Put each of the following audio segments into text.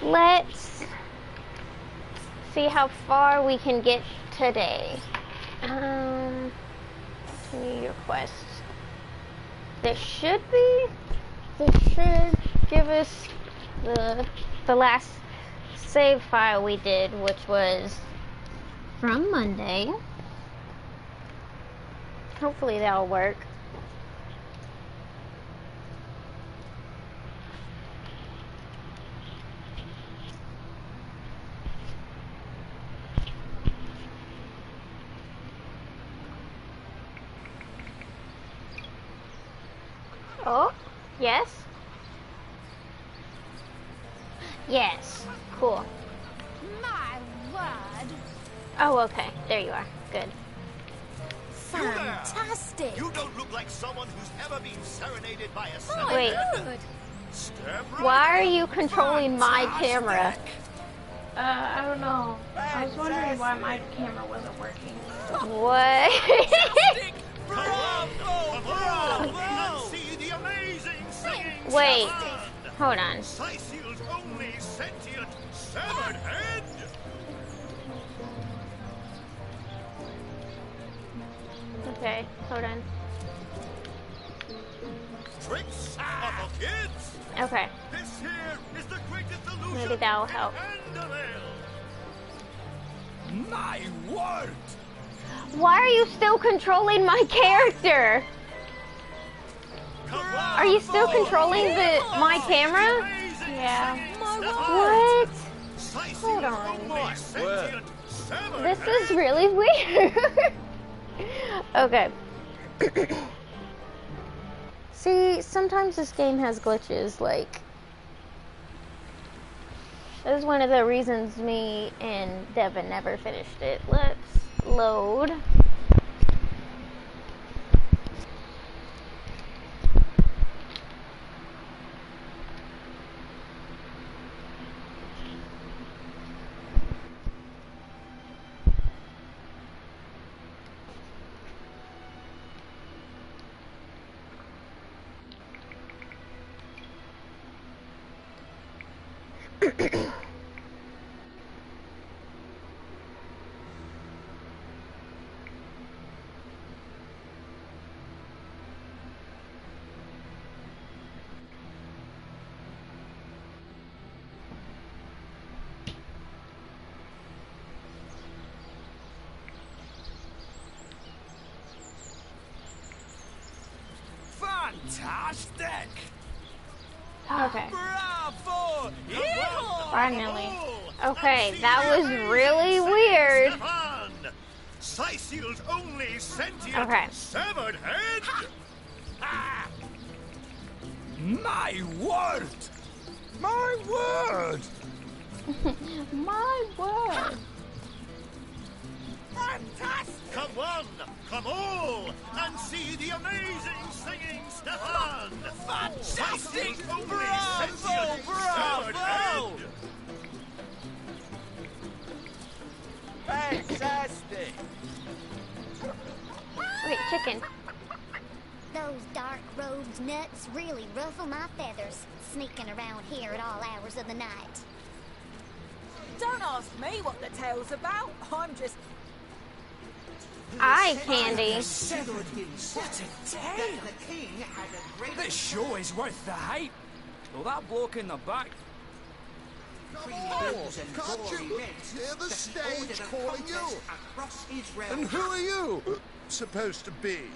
Let's see how far we can get today. Continue requests. This should give us the last save file we did, which was from Monday. Hopefully that'll work. Oh, yes. Yes, cool. My word. Oh, okay. There you are. Good. Fantastic. You don't look like someone who's ever been serenaded by a My Wait. word. Step right Why are in. you controlling my camera? I don't know. I was wondering why my camera wasn't working. What? Bravo! And see the amazing singing Wait. Stefan. Hold on. Sicil's only sentient severed head. Okay, hold on. Tricks are for kids. Okay. This here is the greatest illusion. Maybe that'll help. ALLLL. My word! Why are you still controlling my character? Are you still controlling my camera? Yeah. What? Hold on. This is really weird. Okay. See, sometimes this game has glitches, like... This is one of the reasons me and Devin never finished it. Let's load. Fantastic! Okay. Bravo! Finally. Okay, that was really weird. Stefan, Sicil's only sentient Okay. severed head. My word! My word! My word. Fantastic! Come one, come all, and see the amazing singing Stefan! Fantastic! Bravo! Bravo! Fantastic! Wait, chicken. Those dark robes nuts really ruffle my feathers, sneaking around here at all hours of the night. Don't ask me what the tale's about. I'm just... Eye candy. What a tale! This show is worth the hype. Well, that bloke in the back. Can't you hear the stage calling you? And who are you supposed to be?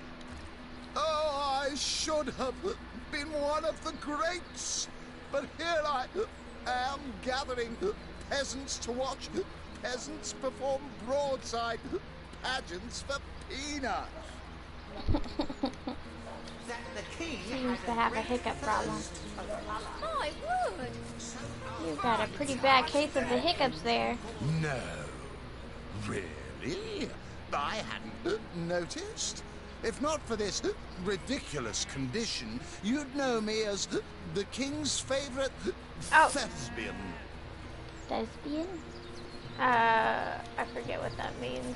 Oh, I should have been one of the greats. But here I am gathering peasants to watch peasants perform broadside pageants for peanuts. Seems to have a hiccup problem. My word! You've got a pretty bad case of the hiccups there. No, really? I hadn't noticed. If not for this ridiculous condition, you'd know me as the king's favorite thespian. Thespian? I forget what that means.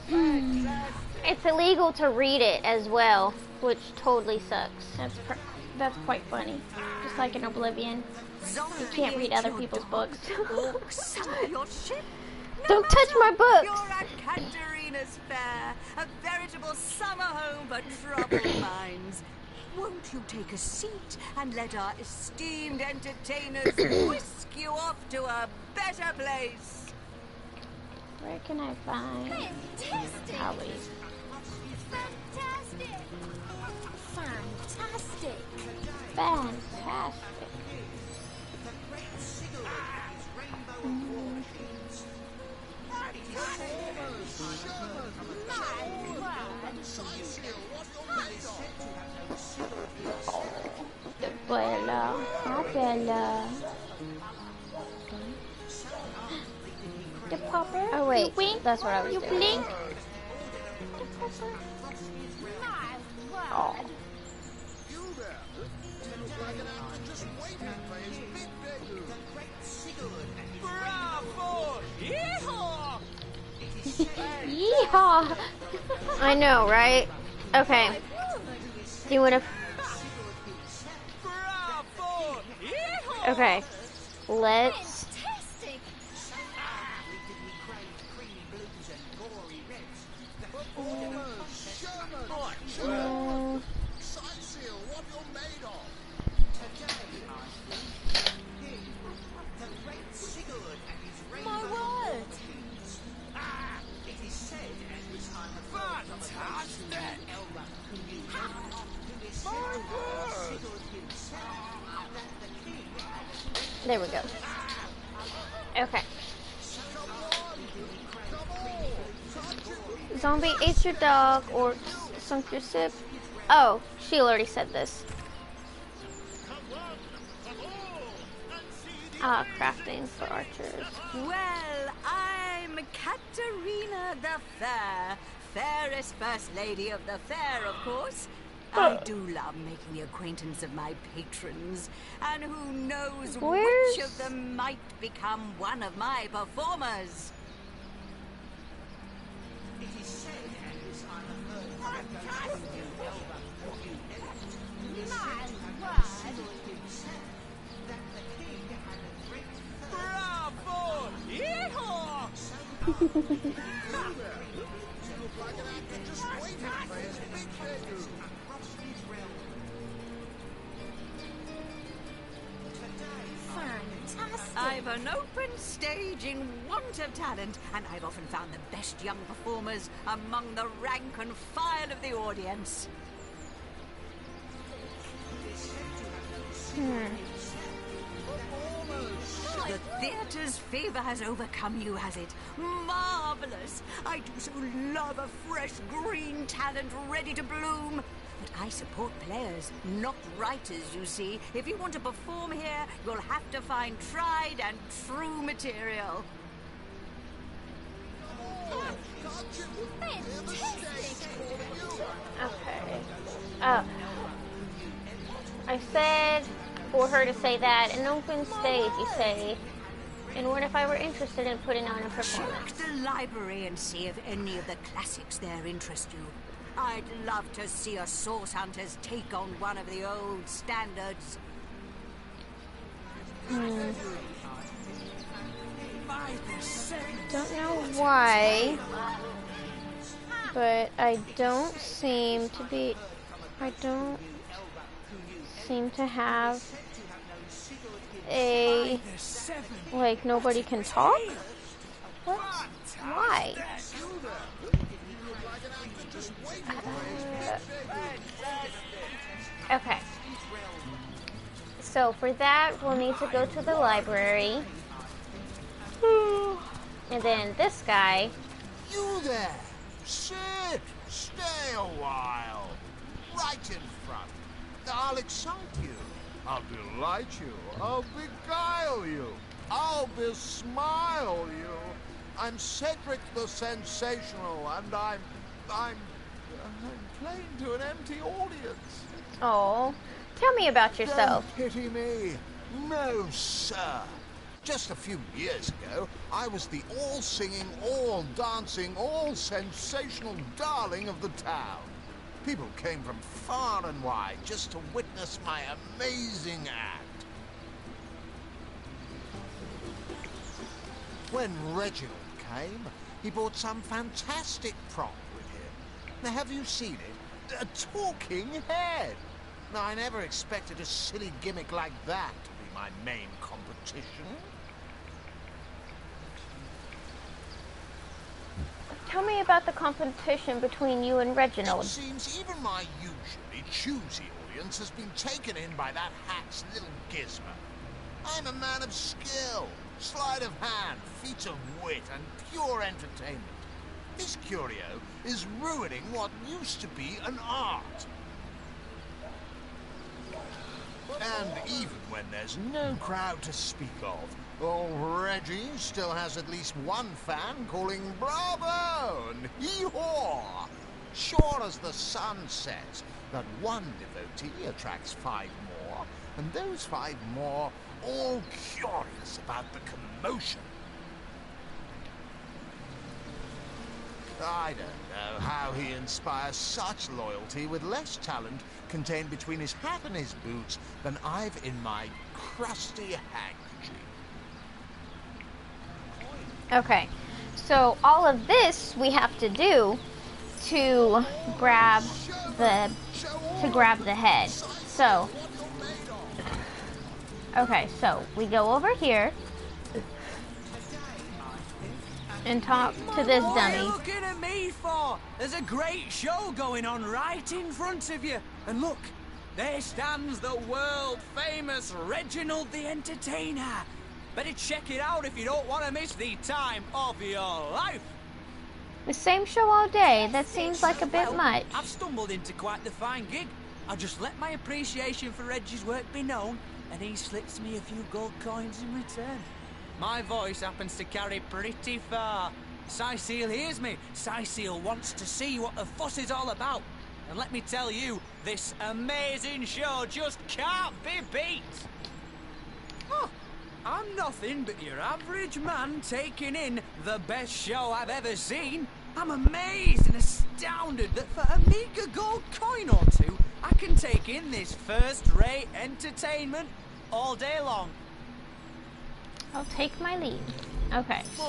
It's illegal to read it as well, which totally sucks. That's quite funny. Just like in Oblivion. You can't read other people's books. Your ship? Don't touch my books! You're at Katerina's Fair, a veritable summer home for troubled minds. Won't you take a seat and let our esteemed entertainers whisk you off to a better place? Where can I find Fantastic! Hollies? Fantastic! Fantastic! Fantastic. Bella. Hi, Bella. The popper. Oh, wait. You wink? That's what I was doing. You blink? The popper. Oh. You there? Looks like an actor just waiting for his big debut. Bravo! Yeehaw! Yeehaw! I know, right? Okay. Do you want to... Bravo! Yeehaw! Okay. Let's... Fantastic! Sightseer, what you're made of. My word! Fantastic! There we go. Okay. Zombie ate your dog or sunk your ship. Oh, she already said this. Ah, crafting for archers. Well, I'm Katerina the Fair, fairest first lady of the fair, of course. I do love making the acquaintance of my patrons, and who knows which of them might become one of my performers. Bravo! Yeehaw! Fantastic! I've an open stage in want of talent, and I've often found the best young performers among the rank and file of the audience. The theatre's fever has overcome you, has it? Marvelous! I do so love a fresh green talent ready to bloom. But I support players, not writers, you see. If you want to perform here, you'll have to find tried and true material. Okay. I said for her to say that. An open stage, you say. And what if I were interested in putting on a performance? Check the library and see if any of the classics there interest you. I'd love to see a Source Hunters take on one of the old standards. Don't know why, but I don't seem to have a, like, nobody can talk? What? Why? Okay. So for that, we'll need to go to the library. And then this guy. You there! Sit! Stay a while. Right in front. I'll excite you. I'll delight you. I'll beguile you. I'll besmile you. I'm Cedric the Sensational, and I'm playing to an empty audience. Oh, tell me about yourself. Don't pity me. No, sir. Just a few years ago, I was the all-singing, all-dancing, all-sensational darling of the town. People came from far and wide just to witness my amazing act. When Reginald came, he brought some fantastic prop with him. Now, have you seen it? A talking head. Now, I never expected a silly gimmick like that to be my main competition. Tell me about the competition between you and Reginald. It seems even my usually choosy audience has been taken in by that hack's little gizmo. I'm a man of skill, sleight of hand, feats of wit, and pure entertainment. This curio is ruining what used to be an art. And even when there's no crowd to speak of, old Reggie still has at least one fan calling bravo and hee-haw. Sure as the sun sets, that one devotee attracts 5 more, and those 5 more all curious about the commotion. I don't know how he inspires such loyalty with less talent contained between his hat and his boots than I've in my crusty handkerchief. Okay, so all of this we have to do to grab the head. So, okay, so we go over here and talk to this What are you dummy. looking at me for? There's a great show going on right in front of you. And look, there stands the world-famous Reginald the Entertainer. Better check it out if you don't want to miss the time of your life. The same show all day. That seems like a bit much. I've stumbled into quite the fine gig. I'll just let my appreciation for Reggie's work be known, and he slips me a few gold coins in return. My voice happens to carry pretty far. Cecile hears me. Cecile wants to see what the fuss is all about. And let me tell you, this amazing show just can't be beat. Oh, I'm nothing but your average man taking in the best show I've ever seen. I'm amazed and astounded that for a meager gold coin or two, I can take in this first-rate entertainment all day long. I'll take my leave. Okay, so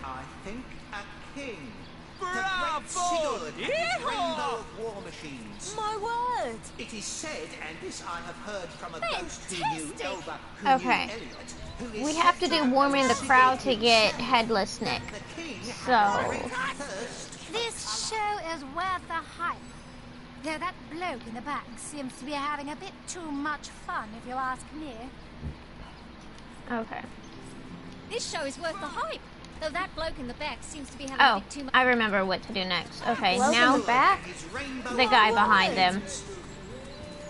I think a king. Bravo! Sigurd and his Yeehaw! rainbow of war machines. My word! It is said, and this I have heard from a ghost who knew Fantastic. Elba, who Okay. knew Elliot, who is we said have to do have warming known the crowd to Sigurd get himself. Headless Nick. The king had So a great thirst for This show is worth the hype. Though that bloke in the back seems to be having a bit too much fun, if you ask me. okay. This show is worth the hype. Though that bloke in the back seems to be having Oh, a bit too much. I remember what to do next. Okay, Welcome now back. His rainbow the guy of behind war them. machines.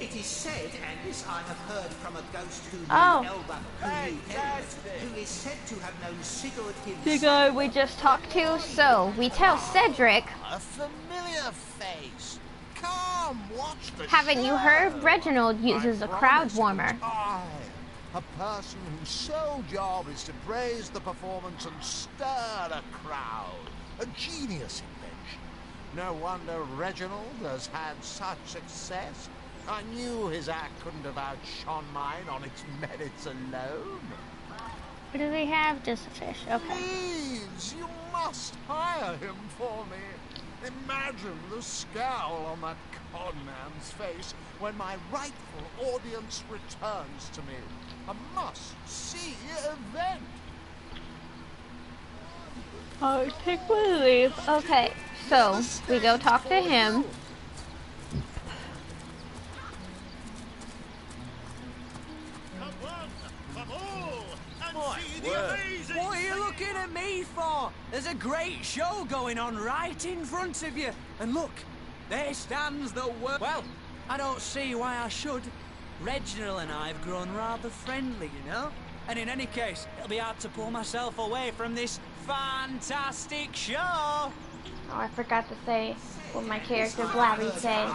It is said, and this I have heard from a ghost who knew Oh. Elba, who knew Elliot, who is said to have known Sigurd himself. The guy we just talked to. So we tell Cedric, A familiar face. Come, watch the haven't you show. heard? Reginald uses a I crowd promise it warmer. was I, a person whose sole job is to praise the performance and stir a crowd. A genius invention. No wonder Reginald has had such success. I knew his act couldn't have outshone mine on its merits alone. What do we have? Just a fish. Okay. Please, you must hire him for me. Imagine the scowl on that conman's face when my rightful audience returns to me. A must-see event. Oh, take my leave. Okay, so we go talk to him. Come one, come all, and see the amazing. What are you looking at me for? There's a great show going on right in front of you. And look, there stands the world. Well, I don't see why I should. Reginald and I have grown rather friendly, you know? And in any case, it'll be hard to pull myself away from this fantastic show. Oh, I forgot to say what my character Blabby said.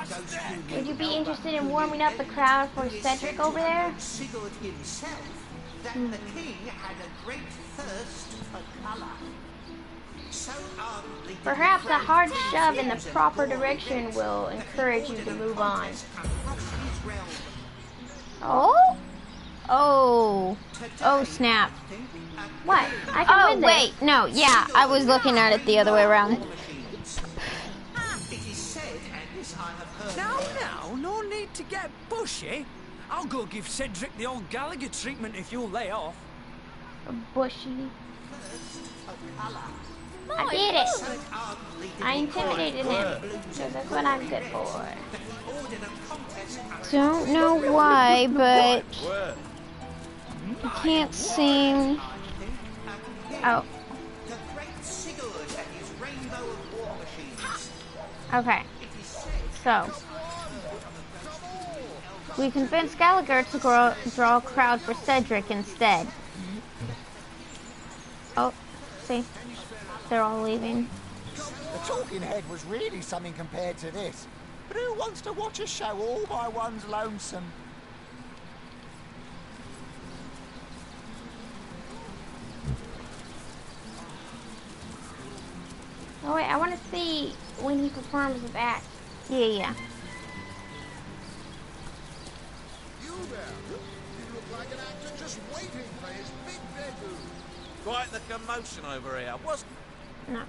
Would you be interested in warming up the crowd for Cedric over there? Sigurd himself, that the king had a great thirst for colour. Perhaps a hard shove in the proper direction will encourage you to move on. Oh? Oh. Oh, snap. What? I can Oh, win this. wait. No, yeah. I was looking at it the other way around. Now, no need to get bushy. I'll go give Cedric the old Gallagher treatment if you'll lay off. Bushy. I did it. I intimidated him. Because that's what I'm good for. Don't know why, but I can't seem. Oh. Okay. So we convinced Gallagher to draw a crowd for Cedric instead. Oh, see, they're all leaving. The talking head was really something compared to this. But who wants to watch a show all by one's lonesome? Oh wait, I want to see when he performs his act. Yeah. You there? You look like an actor just waiting for his big debut. Quite the commotion over here. What's... No.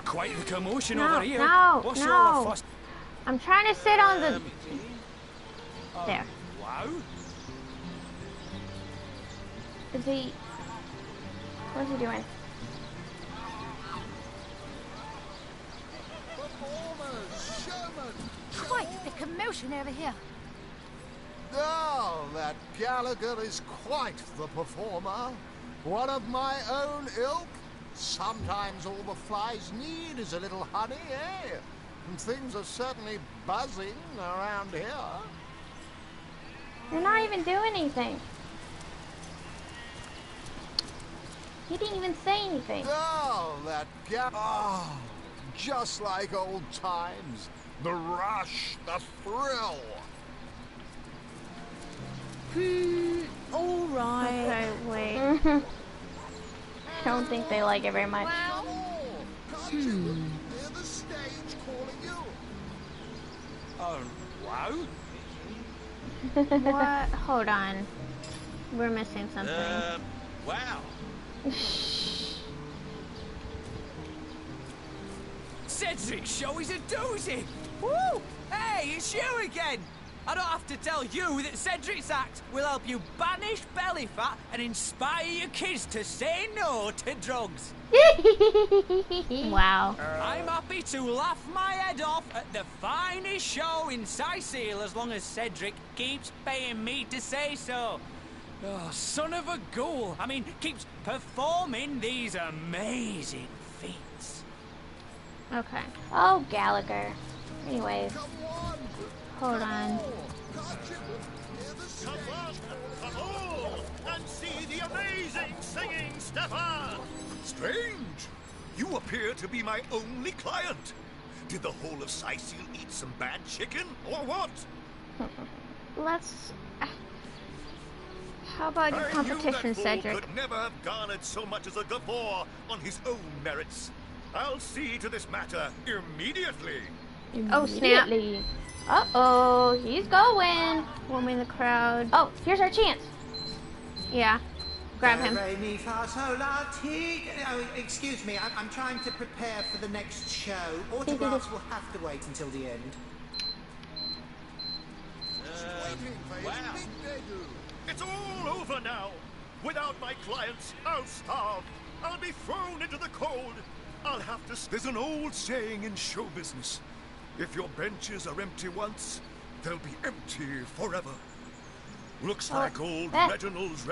Quite the commotion No, over here. no, What's no. all the fuss? I'm trying to sit on the... There. Wow. Is he... What's he doing? Performers, showmen. Quite the commotion over here. Oh, that Gallagher is quite the performer. One of my own ilk. Sometimes all the flies need is a little honey, eh? And things are certainly buzzing around here. You're not even doing anything. He didn't even say anything. Oh, that Oh, just like old times. The rush, the thrill. All right. Okay, wait. I don't think they like it very much. Can't you hear the stage calling you? Oh, wow. What? Hold on. We're missing something. Wow. Cedric's show is a doozy. Woo! Hey, it's you again. I don't have to tell you that Cedric's act will help you banish belly fat and inspire your kids to say no to drugs. Wow. I'm happy to laugh my head off at the finest show in Sicily as long as Cedric keeps paying me to say so. Oh, son of a ghoul. I mean, keeps performing these amazing feats. Okay. Oh, Gallagher. Anyways. Hold on. Come on, come all, and see the amazing singing, Stefan. Strange. You appear to be my only client. Did the whole of Sicily eat some bad chicken, or what? Let's... How about your I knew competition, that fool Cedric? could never have garnered so much as a guffaw on his own merits. I'll see to this matter immediately. Oh, snap. Immediately. Uh-oh, he's going. Warming the crowd. Oh, here's our chance. Yeah. Grab him. Oh, excuse me, I'm trying to prepare for the next show. Autographs will have to wait until the end. Wow. It's all over now. Without my clients, I'll starve. I'll be thrown into the cold. I'll have to... There's an old saying in show business. If your benches are empty once, they'll be empty forever. Looks like old Reginald's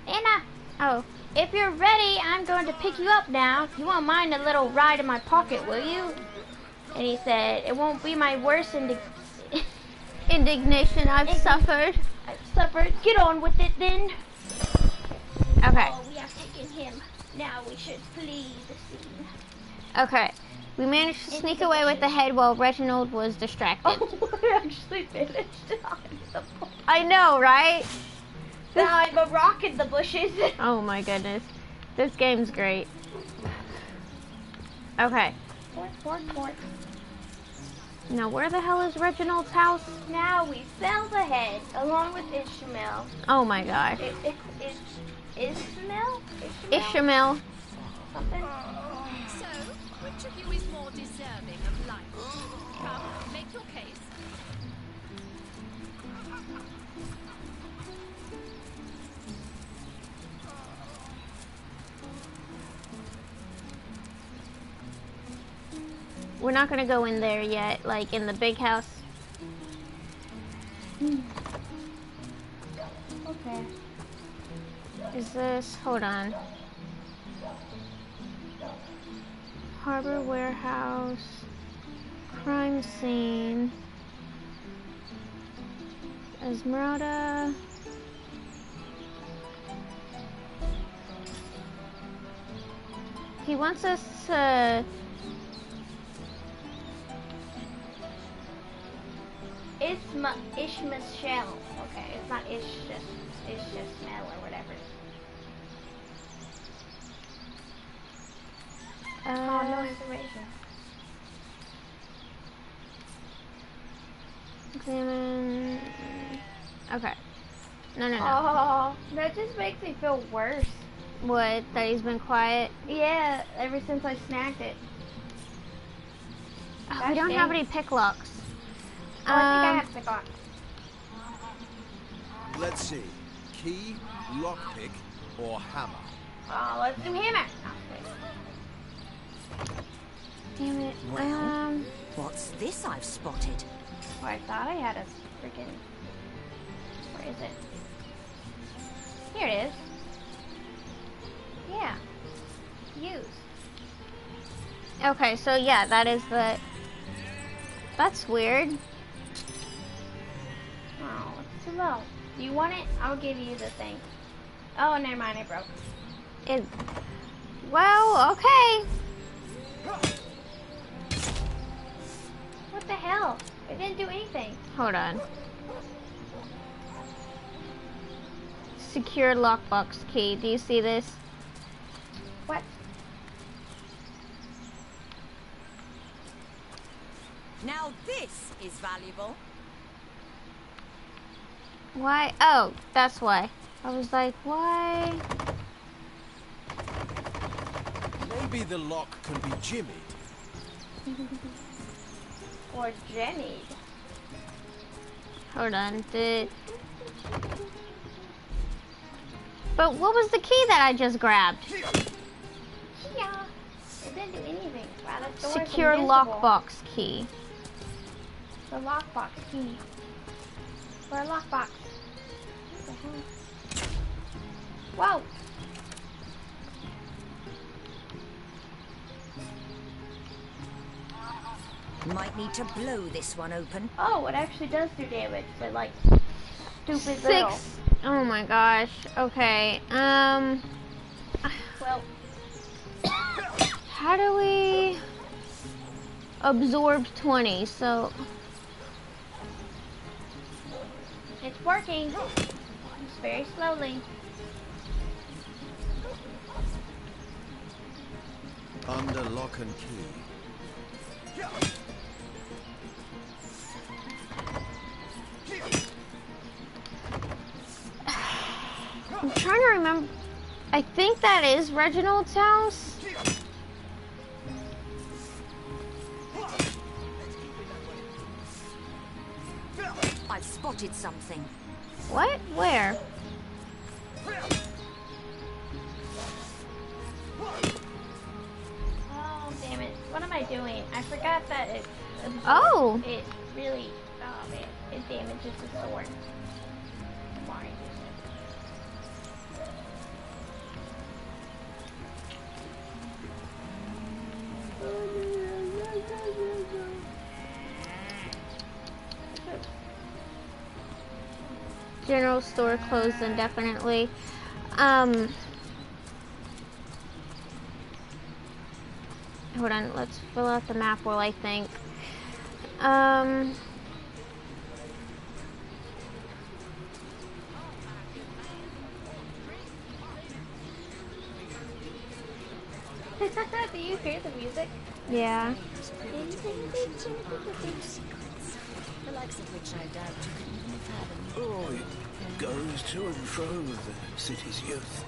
Anna. Oh, if you're ready, I'm going to pick you up now. You won't mind a little ride in my pocket, will you? And he said, it won't be my worst indignation I've suffered. Get on with it then. Okay. Oh, we have taken him. Now we should flee the scene. Okay. We managed to sneak away with the head while Reginald was distracted. Oh, we're actually finished. I know, right? Now I'm a rock in the bushes. Oh my goodness. This game's great. Okay. Fork. Now, where the hell is Reginald's house? Now we sell the head along with Ishmael. Oh my gosh. Ishmael? Ishmael. Something. So, which of you is more deserving of life? Come, make your case. We're not gonna go in there yet, like in the big house. Okay. Is this, hold on. Harbor warehouse, crime scene, Esmeralda. He wants us to... Ishmael. Okay, it's not Ishmael or whatever. No information. Examine... Okay. No. Oh, that just makes me feel worse. What? That he's been quiet? Yeah, ever since I snagged it. Oh, we don't have any pick locks. Oh, I think I have pick lock. Let's see. Key, lockpick, or hammer? Oh, let's do hammer. Damn it. Well, what's this I've spotted? Oh, I thought I had a freaking... Where is it? Here it is. Yeah. Use. Okay, so yeah, that is the... That's weird. Oh, it's too low. Do you want it? I'll give you the thing. Oh, never mind, it broke. It... Well, okay. What the hell? It didn't do anything. Hold on. Secure lockbox key. Do you see this? What? Now this is valuable. Why? Oh, that's why. I was like, why? Maybe the lock can be jimmied. Or Jenny. Hold on. But what was the key that I just grabbed? Yeah. It didn't do anything. Wow, that door is Secure invisible. lockbox key. The lockbox key. Where a lockbox? What the hell? Whoa! Might need to blow this one open. Oh, it actually does do damage, but like stupid 6. little. Oh my gosh. Okay. Well, how do we absorb 20? So it's working. Just very slowly. Under lock and key. I'm trying to remember. I think that is Reginald's house. I've spotted something. What? Where? Oh, damn it. What am I doing? I forgot that it... Oh! It really... Oh, man. It damages the sword. Why? General store closed indefinitely. Hold on, let's fill out the map while I think. Do you hear the music? Yeah. The likes of which I doubt you could even fathom. Oh, it goes to and fro with the city's youth.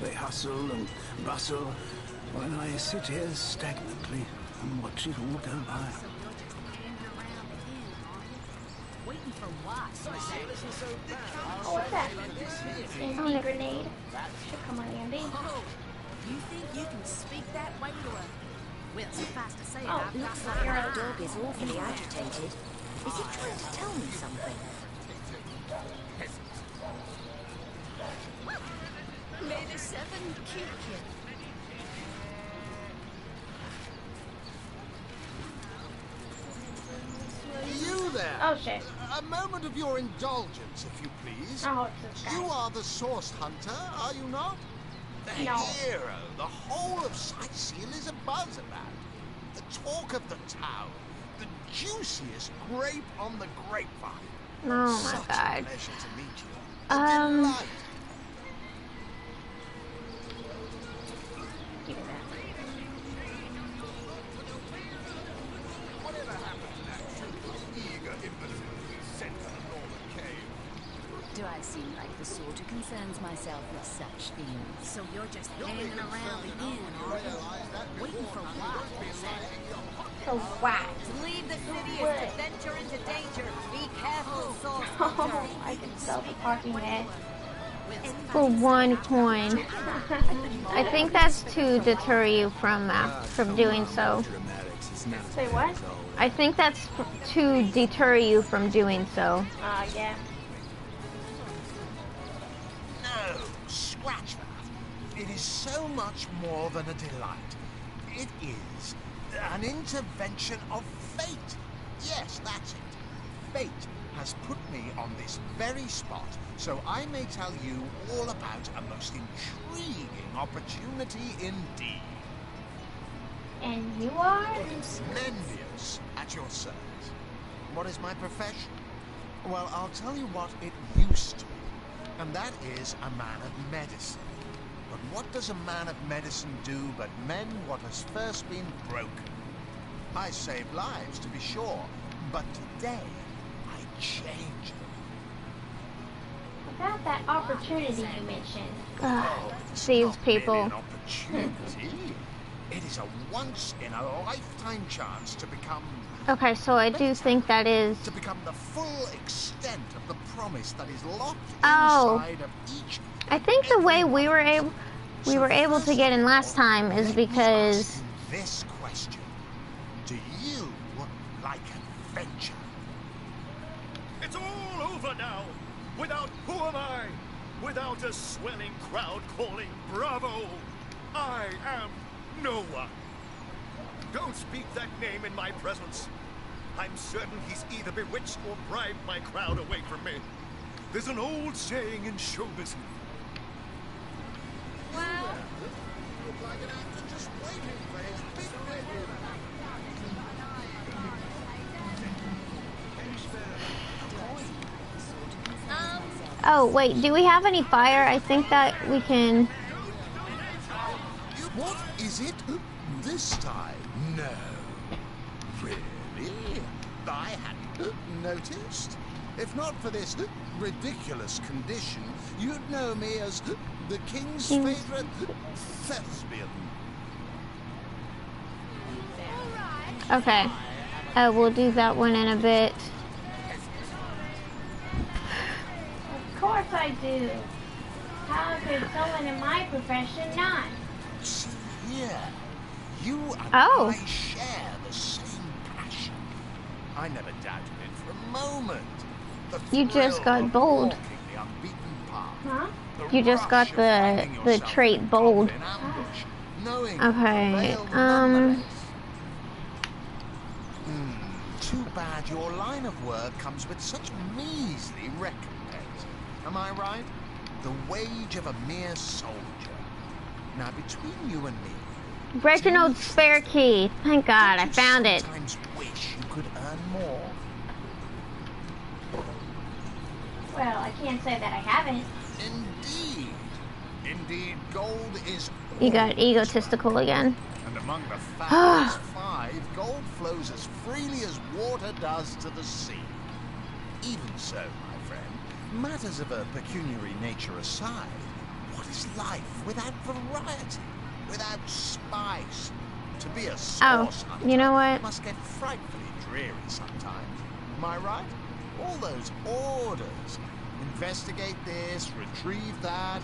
They hustle and bustle, while I sit here stagnantly and watch it all go by. Waiting for what? Oh, what's that? Anti grenade. Should come on, Andy. Oh, you think you can speak that way to her? Well, suffice to say, Oh, I've got looks my like you're dog is awfully agitated. Is he trying to tell me something? Lady Seven, cute kid. You there! Oh, shit. A moment of your indulgence, if you please. Oh, it's this guy. You are the source hunter, are you not? The No. hero the whole of Sightseal is abuzz about. The talk of the town. The juiciest grape on the grapevine. Oh my Such God. a pleasure to meet you. A delight. Do I seem like the sort who concerns myself with such things? So you're just hanging around the inn, are you? Waiting for what? For what? To leave the city is to venture into danger. Be careful, source Oh, hunter. I can sell the parking net. For 1 coin. I think that's to deter you from doing so. Say what? I think that's to deter you from doing so. Yeah. No, scratch that. It is so much more than a delight. It is an intervention of fate. Yes, that's it. Fate has put me on this very spot, so I may tell you all about a most intriguing opportunity indeed. And you are? Mendius, at your service. What is my profession? Well, I'll tell you what it used to be, and that is a man of medicine. But what does a man of medicine do but mend what has first been broken? I save lives, to be sure, but today I change them. About that opportunity you mentioned. These people. Really an opportunity. It is a once-in-a-lifetime chance to become... Okay, so I do think that is... To become the full extent of the promise that is locked Oh. inside of each... I think the way we were able to get in last time is because... This question. Do you like adventure? It's all over now. Without who am I? Without a swelling crowd calling bravo. I am no one. Don't speak that name in my presence. I'm certain he's either bewitched or bribed my crowd away from me. There's an old saying in show business. Well, Look like an actor just waiting for his big debut. Oh, wait, do we have any fire? I think that we can... What is it this time? No. Really? I hadn't noticed. If not for this ridiculous condition, you'd know me as the king's favorite thespian. Okay. We'll do that one in a bit. Of course I do. How could someone in my profession not? See here, you and Oh. I share the same passion. I never doubted it for a moment. The You just thrill got of bold. walking the unbeaten path. Huh? The You just rush got of the finding yourself trait bold. in ambush, knowing Okay, you failed nonetheless. Too bad your line of work comes with such measly recompense. Am I right? The wage of a mere soldier. Now, between you and me, Reginald's spare key. Thank God, I don't you found it. sometimes wish you could earn more? Well, I can't say that I haven't. Indeed. Indeed, gold is You got egotistical again. And among the fabulous 5, gold flows as freely as water does to the sea. Even so, my friend, matters of a pecuniary nature aside, what is life without variety, without spice? To be a source hunter, you know what? must get frightfully dreary sometimes. Am I right? All those orders. Investigate this, retrieve that,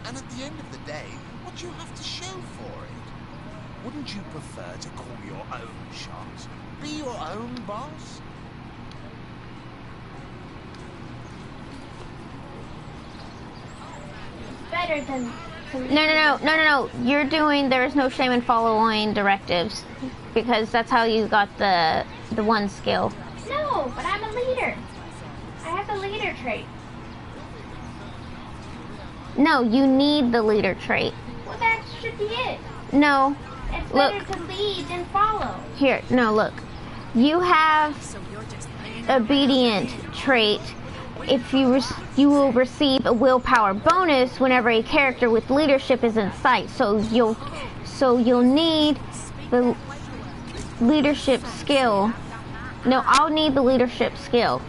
and at the end of the day, what do you have to show for it? Wouldn't you prefer to call your own shots? Be your own boss? Better than... No. You're doing there is no shame in following directives. Because that's how you got the one skill. No, but I'm a leader. I have the leader trait. No, you need the leader trait. Well, that should be it. No. It's better to lead than follow. Here, no, look. You have obedient trait. If you will receive a willpower bonus whenever a character with leadership is in sight. So you'll need the leadership skill. No, I'll need the leadership skill.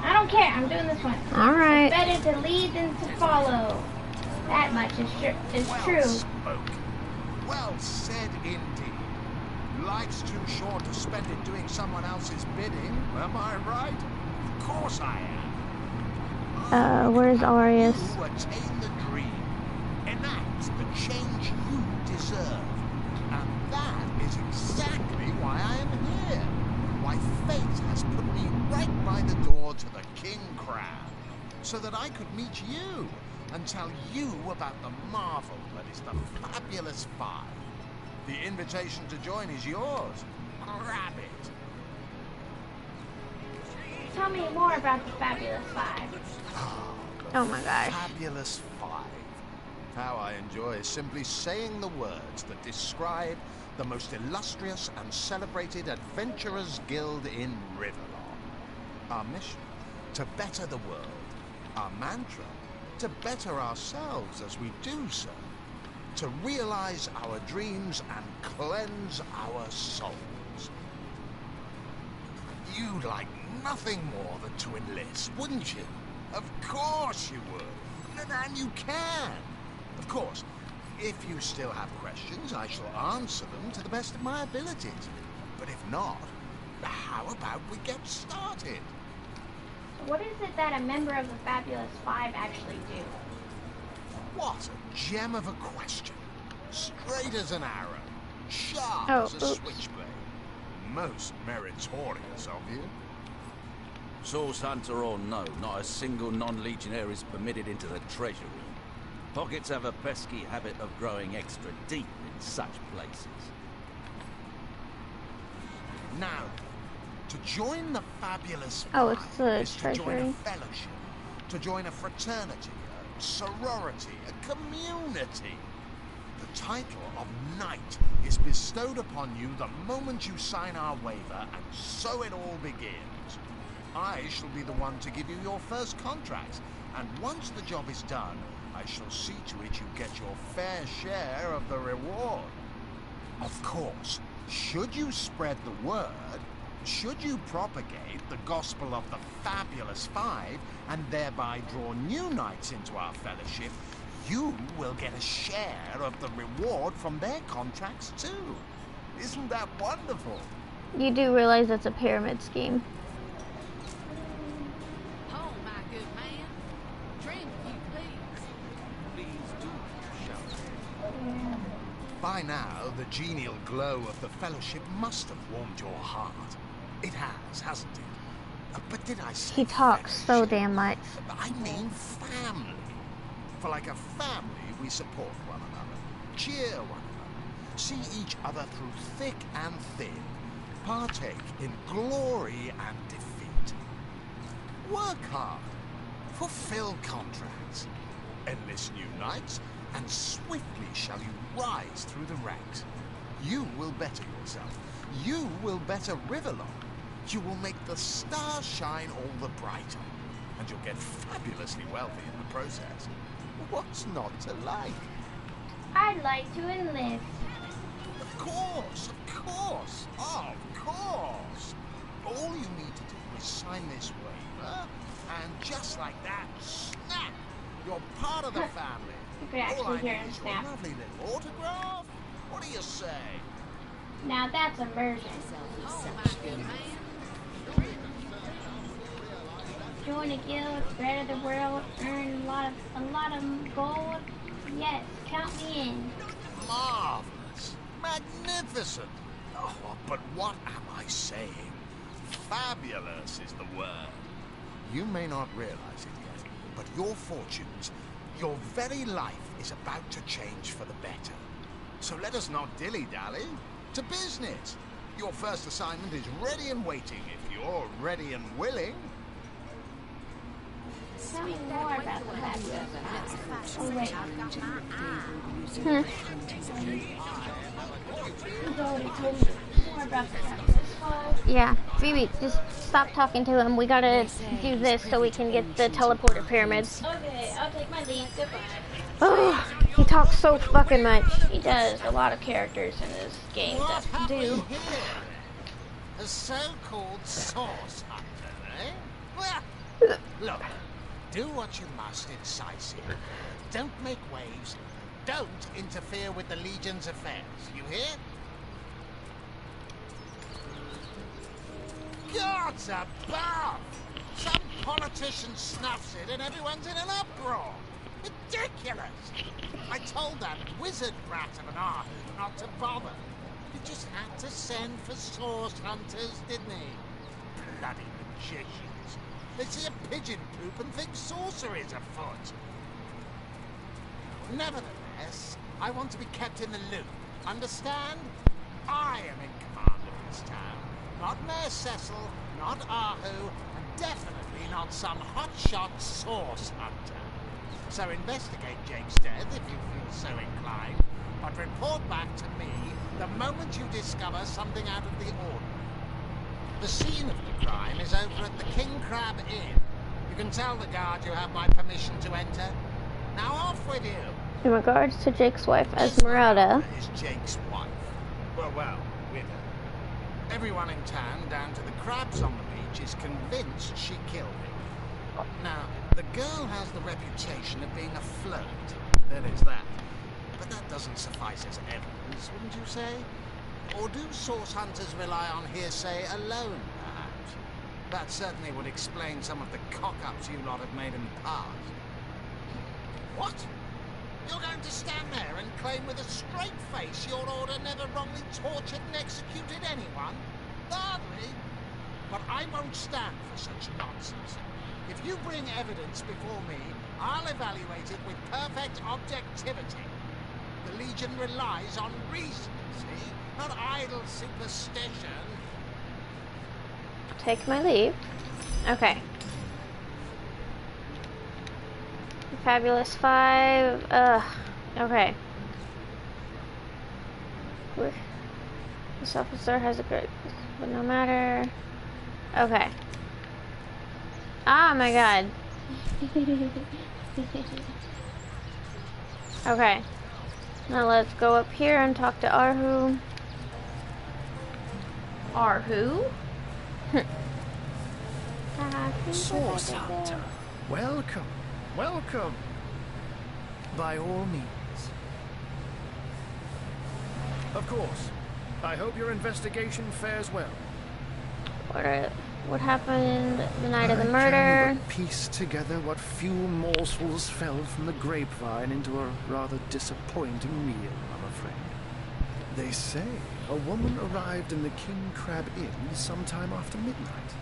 I don't care. I'm doing this one. All right. It's better to lead than to follow. That much is true. Spoken. Well said indeed. Life's too short to spend it doing someone else's bidding. Am I right? Of course I am. Where's Arius? You attain the dream. Enact the change you deserve. And that is exactly why I am here. Why fate has put me right by the door to the King Crab. So that I could meet you and tell you about the marvel that is the Fabulous 5. The invitation to join is yours. Grab it. Tell me more about the Fabulous 5. Oh my gosh. Fabulous 5. How I enjoy simply saying the words that describe the most illustrious and celebrated adventurers guild in Riverlong. Our mission, to better the world. Our mantra, to better ourselves as we do so. To realize our dreams and cleanse our souls. You'd like nothing more than to enlist, wouldn't you? Of course you would. And you can. Of course, if you still have questions, I shall answer them to the best of my abilities. But if not, how about we get started? What is it that a member of the Fabulous 5 actually do? What a gem of a question. Straight as an arrow. Sharp as a switchblade. Most meritorious of you. Source hunter or no, not a single non-legionnaire is permitted into the treasury. Pockets have a pesky habit of growing extra deep in such places. Now, to join the Fabulous 5 it's the is to join treasury. a fellowship, to join a fraternity, a sorority, a community. The title of Knight is bestowed upon you the moment you sign our waiver, and so it all begins. I shall be the one to give you your first contract, and once the job is done, I shall see to it you get your fair share of the reward. Of course, should you spread the word, should you propagate the gospel of the Fabulous 5 and thereby draw new knights into our fellowship, you will get a share of the reward from their contracts too. Isn't that wonderful? You do realize it's a pyramid scheme. Oh, my good man. Drink, you please. Please do, shout. By now, the genial glow of the fellowship must have warmed your heart. It has, hasn't it? But did I say He talks so damn much. I mean family. For like a family, we support one another, cheer one another, see each other through thick and thin, partake in glory and defeat. Work hard, fulfill contracts, enlist new knights, and swiftly shall you rise through the ranks. You will better yourself. You will better Riverlong. You will make the stars shine all the brighter, and you'll get fabulously wealthy in the process. What's not to like? I'd like to enlist. Of course, of course. All you need to do is sign this waiver, and just like that, snap! You're part of the family. You could All actually I hear need him is your snap. lovely little autograph. What do you say? Now that's immersion. Join a guild, better the world, earn a lot of gold. Yes, count me in. Marvelous. Magnificent. Oh, but what am I saying? Fabulous is the word. You may not realize it yet, but your fortunes, your very life is about to change for the better. So let us not dilly-dally. To business. Your first assignment is ready and waiting if you're ready and willing. Tell me more about the fabulous. Oh wait. He's already told me more about the fabulous. Yeah, Phoebe, just stop talking to him. We gotta do this so we can get the teleporter pyramids. Okay, I'll take my leave. Goodbye. Oh, he talks so fucking much. He does. A lot of characters in this game What that have do. we here? A so-called source hunter, eh? Well, look, do what you must incisive. Don't make waves. Don't interfere with the Legion's affairs. You hear? Gods above! Some politician snuffs it and everyone's in an uproar. Ridiculous! I told that wizard brat of an Ahu not to bother. He just had to send for source hunters, didn't he? Bloody magicians. They see a pigeon poop and think sorcery's afoot. Nevertheless, I want to be kept in the loop. Understand? I am in command of this town. Not Mayor Cecil, not Ahu, and definitely not some hotshot source hunter. So investigate Jake's death if you feel so inclined, but report back to me the moment you discover something out of the ordinary. The scene of the crime is over at the King Crab Inn. You can tell the guard you have my permission to enter. Now off with you. In regards to Jake's wife, Esmeralda. Is Jake's wife. Well, with her. Everyone in town, down to the crabs on the beach, is convinced she killed him. Now, the girl has the reputation of being a flirt. There is that. But that doesn't suffice as evidence, wouldn't you say? Or do source hunters rely on hearsay alone, perhaps? That certainly would explain some of the cock-ups you lot have made in the past. What? You're going to stand there and claim with a straight face your order never wrongly tortured and executed anyone? Hardly. But I won't stand for such nonsense. If you bring evidence before me, I'll evaluate it with perfect objectivity. The Legion relies on reason, see? Not idle superstition. Take my leave. Okay. Fabulous 5. Okay. This officer has a great, but no matter. Okay. Ah, my god. Okay. Now let's go up here and talk to Arhu. Arhu? Source Hunter. Welcome. Welcome. By all means. Of course. I hope your investigation fares well. What happened the night of the murder? I can but piece together what few morsels fell from the grapevine into a rather disappointing meal, I'm afraid. They say a woman arrived in the King Crab Inn sometime after midnight.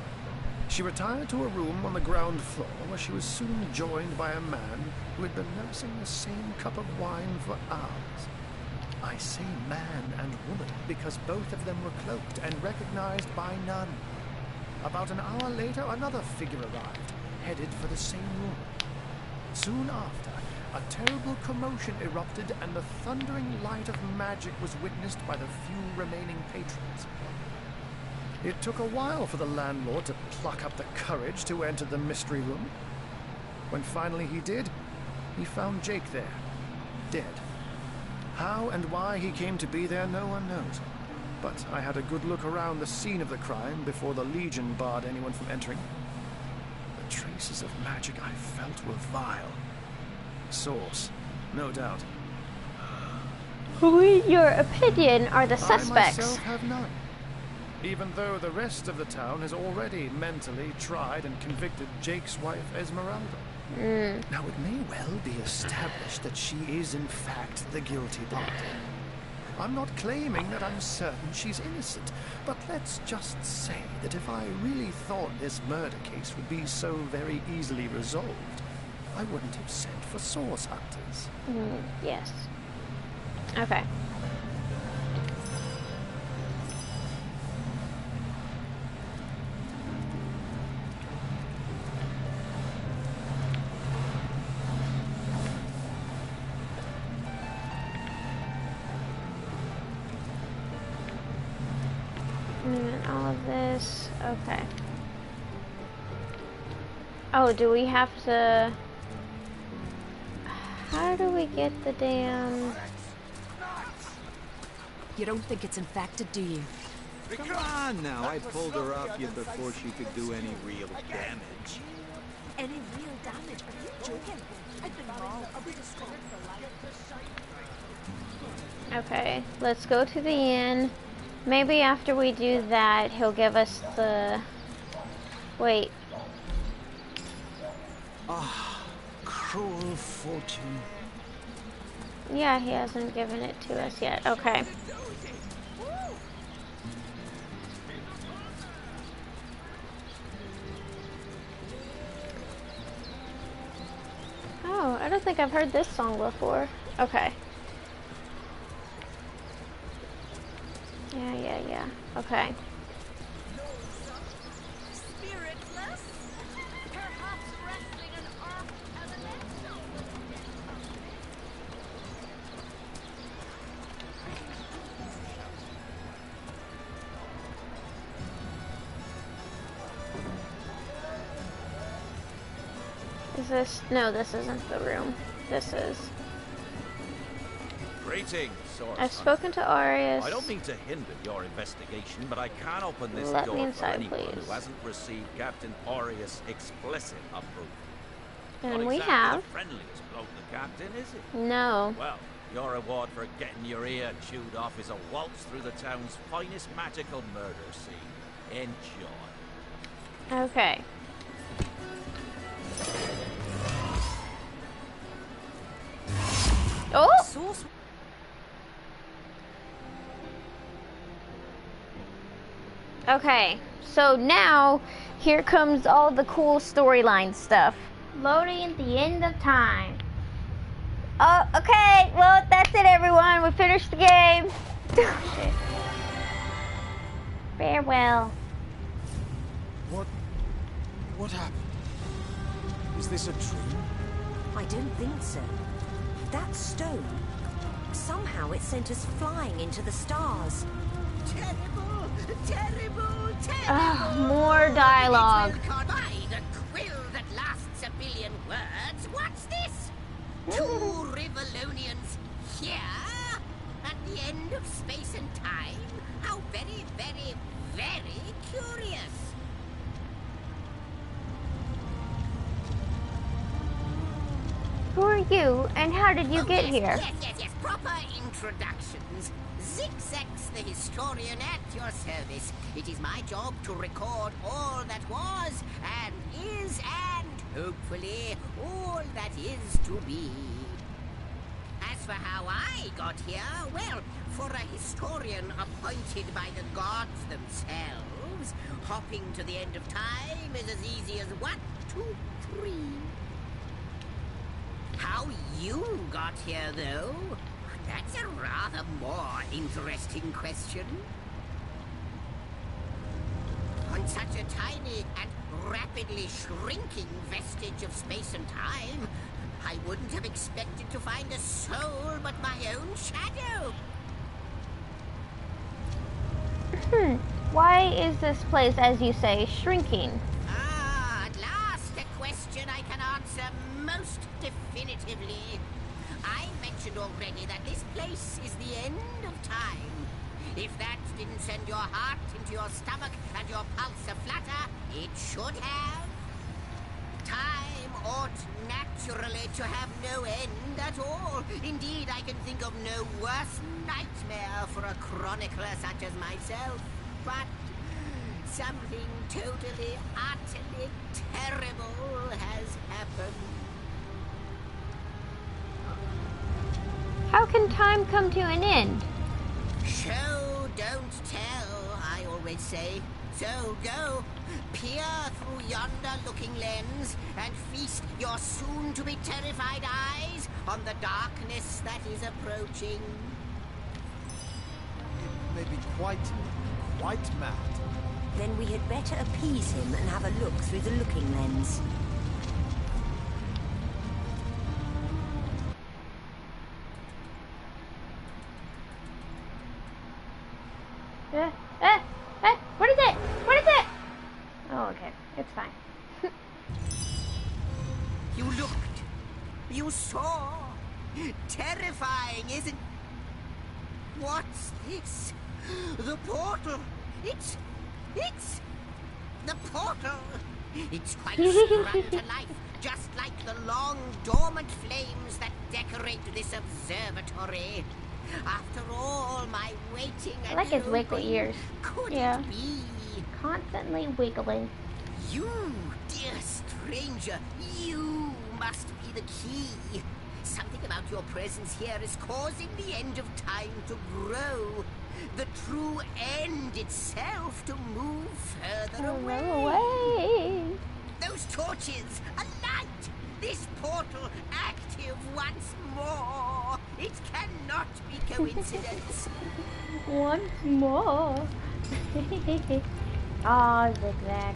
She retired to a room on the ground floor where she was soon joined by a man who had been nursing the same cup of wine for hours. I say man and woman because both of them were cloaked and recognized by none. About an hour later, another figure arrived, headed for the same room. Soon after, a terrible commotion erupted and the thundering light of magic was witnessed by the few remaining patrons. It took a while for the landlord to pluck up the courage to enter the mystery room. When finally he did, he found Jake there, dead. How and why he came to be there, no one knows. But I had a good look around the scene of the crime before the Legion barred anyone from entering. The traces of magic I felt were vile. Source, no doubt. Who, in your opinion, are the suspects? I myself have none. Even though the rest of the town has already mentally tried and convicted Jake's wife, Esmeralda. Now, it may well be established that she is, in fact, the guilty party. I'm not claiming that I'm certain she's innocent, but let's just say that if I really thought this murder case would be so very easily resolved, I wouldn't have sent for source hunters. Yes. Okay. And all of this. Okay. Oh, do we have to... How do we get the damn... You don't think it's infected, do you? Come on now, I pulled her off you before she could do any real damage. Any real damage? Are you joking? I've been wrong. I'll be destroyed for life. Okay, let's go to the inn. Maybe after we do that, he'll give us the... Wait. Ah, cruel fortune. Yeah, he hasn't given it to us yet. Okay. Oh, I don't think I've heard this song before. Okay. Yeah. Okay. Spiritless? Perhaps wrestling an arm elemental? Is this... No, this isn't the room. This is... Greetings, Source I've spoken to Arius. I don't mean to hinder your investigation, but I can't open this Let me door inside, for anyone please. who hasn't received Captain Arius' explicit approval. And Not we exactly have. the friendliest bloke, the captain, is he? No. Well, your reward for getting your ear chewed off is a waltz through the town's finest magical murder scene. Enjoy. Okay. Oh! Source. Okay, so now here comes all the cool storyline stuff. Loading at the end of time. Oh, okay, well, that's it, everyone. We finished the game. Farewell. What happened? Is this a dream? I don't think so. That stone, somehow it sent us flying into the stars. Terrible, terrible, terrible. Ugh, more dialogue. By the quill that lasts a billion words. What's this? Two Rivalonians here? At the end of space and time? How very, very, very curious. Who are you, and how did you get here? Yes. Proper introductions. Zigzags the historian at your service. It is my job to record all that was, and is, and hopefully all that is to be. As for how I got here, well, for a historian appointed by the gods themselves, hopping to the end of time is as easy as 1, 2, 3. How you got here, though? That's a rather more interesting question. On such a tiny and rapidly shrinking vestige of space and time, I wouldn't have expected to find a soul but my own shadow. Why is this place, as you say, shrinking? Ah, at last a question I can answer most definitively. I mentioned mentioned already that this place is the end of time. If that didn't send your heart into your stomach and your pulse a-flutter, it should have. Time ought naturally to have no end at all. Indeed, I can think of no worse nightmare for a chronicler such as myself. But something totally, utterly terrible has happened. How can time come to an end? Show, don't tell, I always say. So go, peer through yonder looking lens and feast your soon-to-be terrified eyes on the darkness that is approaching. It may be quite mad. Then we had better appease him and have a look through the looking lens. What is it? What is it? Oh, okay. It's fine. You looked. You saw. Terrifying, isn't... What's this? The portal. It's... the portal. It's quite sprung to life, just like the long dormant flames that decorate this observatory. After all my waiting and I like his wiggle ears. Could Yeah. it be? Constantly wiggling. You, dear stranger, you must be the key. Something about your presence here is causing the end of time to grow. The true end itself to move further away. Those torches, a light! This portal active once more. It cannot be coincidence. Once more. Oh, zigzag.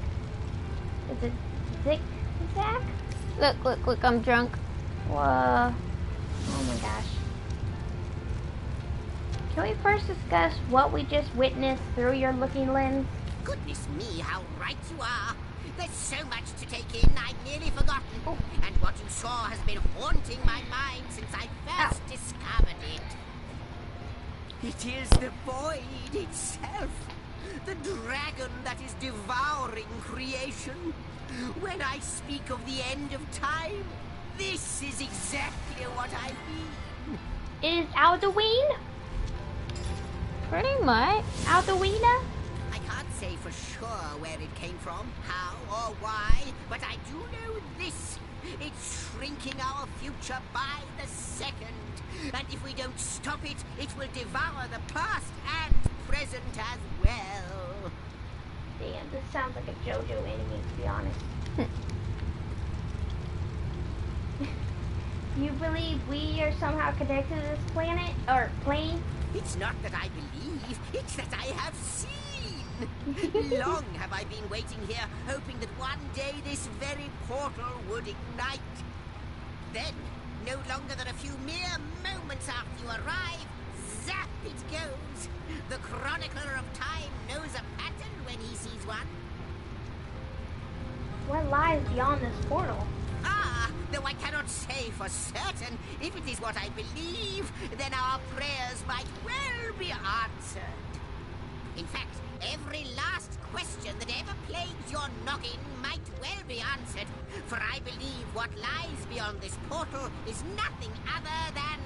Is it zigzag? Look, I'm drunk. Whoa. Oh my gosh. Can we first discuss what we just witnessed through your looking lens? Goodness me, how right you are. There's so much to take in, I'd nearly forgotten. And what you saw has been haunting my mind since I first discovered it. It is the void itself. The dragon that is devouring creation. When I speak of the end of time, this is exactly what I mean. Is Alduin? Pretty much. Alduina? I can't say for sure where it came from, how or why, but I do know this. It's shrinking our future by the second. And if we don't stop it, it will devour the past and present as well. Damn, this sounds like a JoJo enemy, to be honest. You believe we are somehow connected to this planet? Or plane? It's not that I believe, it's that I have seen. Long have I been waiting here, hoping that one day this very portal would ignite. Then, no longer than a few mere moments after you arrive, zap it goes. The chronicler of time knows a pattern when he sees one. What lies beyond this portal? Ah, though I cannot say for certain, if it is what I believe, then our prayers might well be answered. In fact, every last question that ever plagues your noggin might well be answered, for I believe what lies beyond this portal is nothing other than...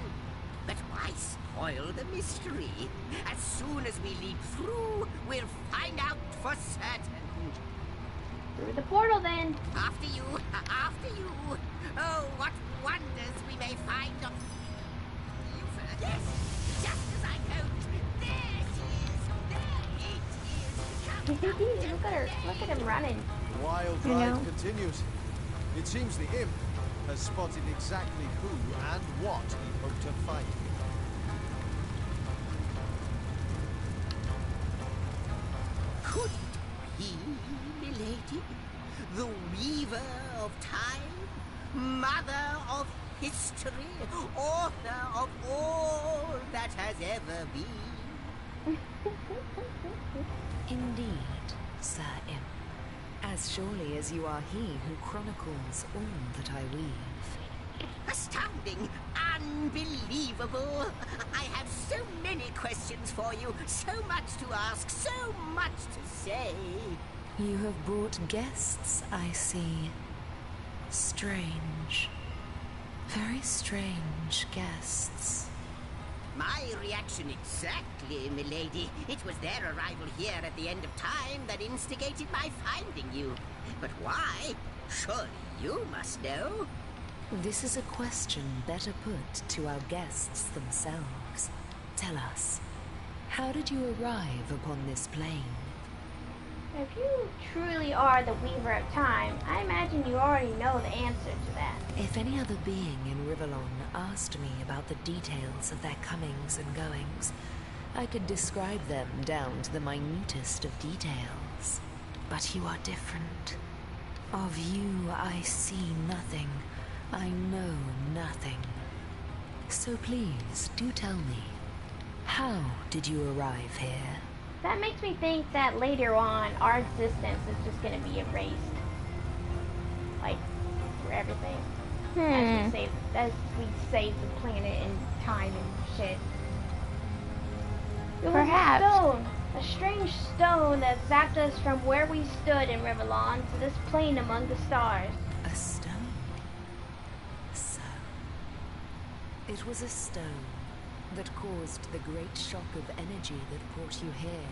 But why spoil the mystery? As soon as we leap through, we'll find out for certain. Through the portal, then. After you, after you. Oh, what wonders we may find on... Yes, just as I hoped. There it is. Look at her. Look at him running. The wild ride continues. It seems the imp has spotted exactly who and what he hoped to find. Could it be, milady? The weaver of time, mother of history, author of all that has ever been. Indeed, Sir Imp. As surely as you are he who chronicles all that I weave. Astounding! Unbelievable! I have so many questions for you, so much to ask, so much to say. You have brought guests, I see. Strange. Very strange guests. My reaction exactly, milady. It was their arrival here at the end of time that instigated my finding you. But why? Surely you must know. This is a question better put to our guests themselves. Tell us, how did you arrive upon this plane? If you truly are the Weaver of Time, I imagine you already know the answer to that. If any other being in Rivellon asked me about the details of their comings and goings, I could describe them down to the minutest of details. But you are different. Of you I see nothing. I know nothing. So please, do tell me, how did you arrive here? That makes me think that later on, our existence is just going to be erased. Like, for everything. As we save the planet and time and shit. It was Perhaps. a stone. A strange stone that zapped us from where we stood in Rivellon to this plane among the stars. A stone? So, it was a stone that caused the great shock of energy that brought you here,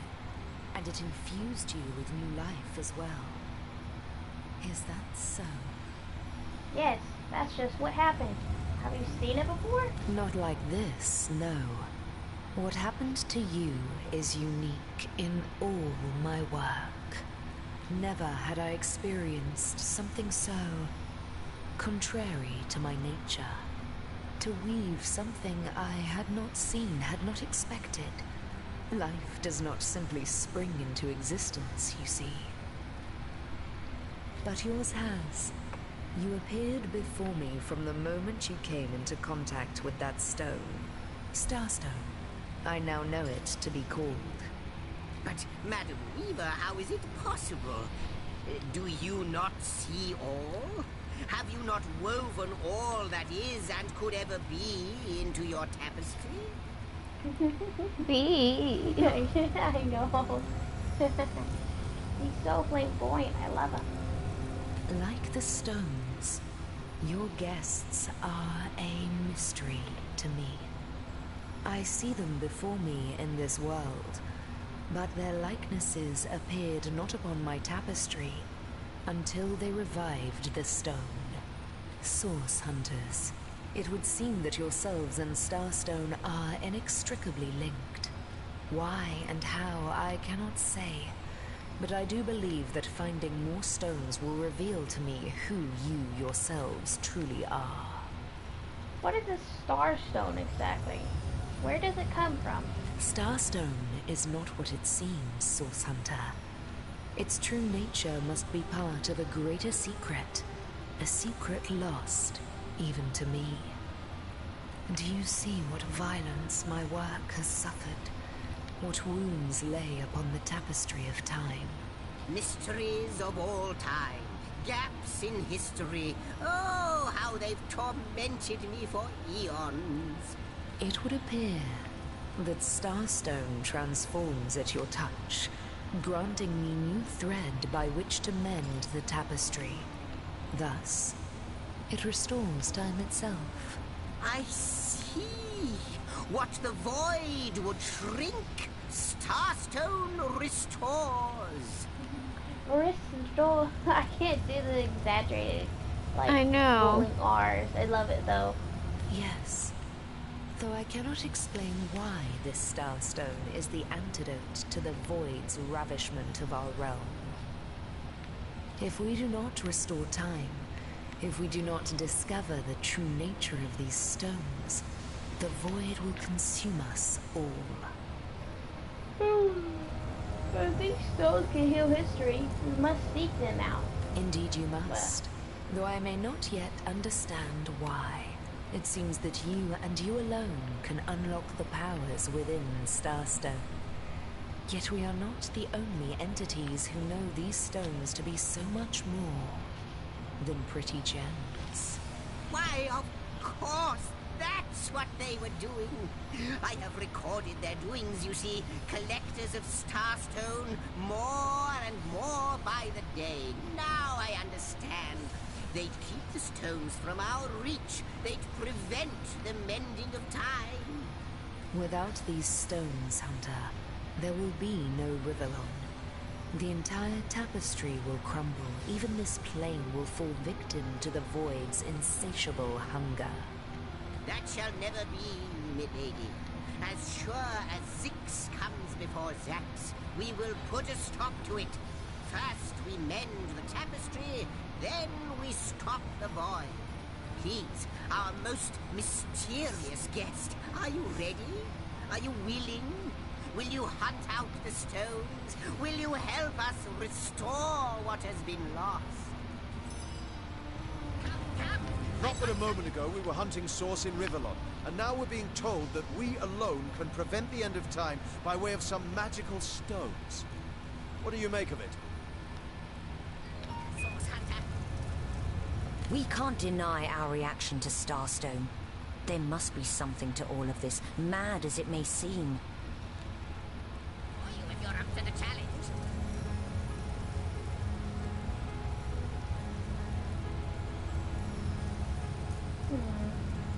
and it infused you with new life as well. Is that so? Yes, that's just what happened. Have you seen it before? Not like this, no. What happened to you is unique in all my work. Never had I experienced something so contrary to my nature. To weave something I had not seen, had not expected. Life does not simply spring into existence, you see. But yours has. You appeared before me from the moment you came into contact with that stone. Starstone. I now know it to be called. But, Madam Weaver, how is it possible? Do you not see all? Have you not woven all that is and could ever be into your tapestry? Be. I know. He's so flamboyant. I love him. Like the stones, your guests are a mystery to me. I see them before me in this world, but their likenesses appeared not upon my tapestry until they revived the stone. Source hunters, it would seem that yourselves and Starstone are inextricably linked. Why and how, I cannot say, but I do believe that finding more stones will reveal to me who you yourselves truly are. What is a starstone exactly? Where does it come from? Starstone is not what it seems, Source Hunter. Its true nature must be part of a greater secret, a secret lost, even to me. Do you see what violence my work has suffered? What wounds lay upon the tapestry of time? Mysteries of all time, gaps in history. Oh, how they've tormented me for eons. It would appear that Starstone transforms at your touch, granting me new thread by which to mend the tapestry. Thus, it restores time itself. I see. What the void would shrink, Starstone restores. Restore. I can't do the exaggerated, like, I know. rolling R's. I love it though. Yes. Though I cannot explain why this Starstone is the antidote to the void's ravishment of our realm. If we do not restore time, if we do not discover the true nature of these stones, the void will consume us all. If these stones can heal history, we must seek them out. Indeed you must. Though I may not yet understand why. It seems that you and you alone can unlock the powers within Starstone. Yet we are not the only entities who know these stones to be so much more than pretty gems. Why, of course, that's what they were doing. I have recorded their doings, you see. Collectors of Starstone, more and more by the day. Now I understand. They'd keep the stones from our reach. They'd prevent the mending of time. Without these stones, Hunter, there will be no Rivellon. The entire tapestry will crumble. Even this plane will fall victim to the Void's insatiable hunger. That shall never be, milady. As sure as Zix comes before Zax, we will put a stop to it. First we mend the tapestry, then we stop the Void. Please, our most mysterious guest, are you ready? Are you willing? Will you hunt out the stones? Will you help us restore what has been lost? Not but a moment ago we were hunting Source in Rivellon, and now we're being told that we alone can prevent the end of time by way of some magical stones. What do you make of it? We can't deny our reaction to Starstone. There must be something to all of this, mad as it may seem. If you're up to the challenge.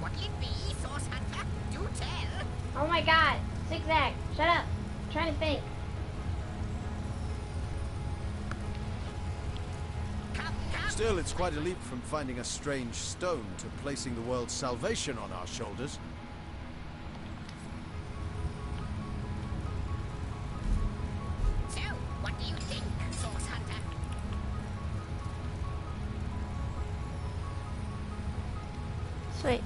What'll it be, Source Hunter? Do tell. Oh my god. Zigzag. Shut up. I'm trying to think. Still, it's quite a leap from finding a strange stone to placing the world's salvation on our shoulders. So, what do you think, Source Hunter? Sweet.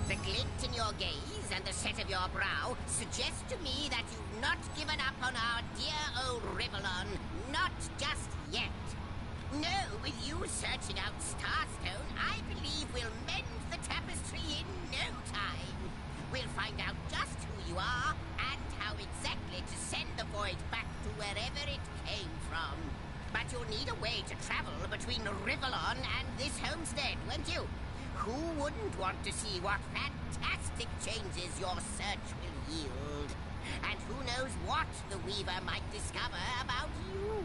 The glint in your gaze and the set of your brow suggest to me that you've not given up on our dear old Rivellon. Not just yet. No, with you searching out Starstone, I believe we'll mend the tapestry in no time. We'll find out just who you are and how exactly to send the Void back to wherever it came from. But you'll need a way to travel between Rivellon and this homestead, won't you? Who wouldn't want to see what fantastic changes your search will yield? And who knows what the Weaver might discover about you?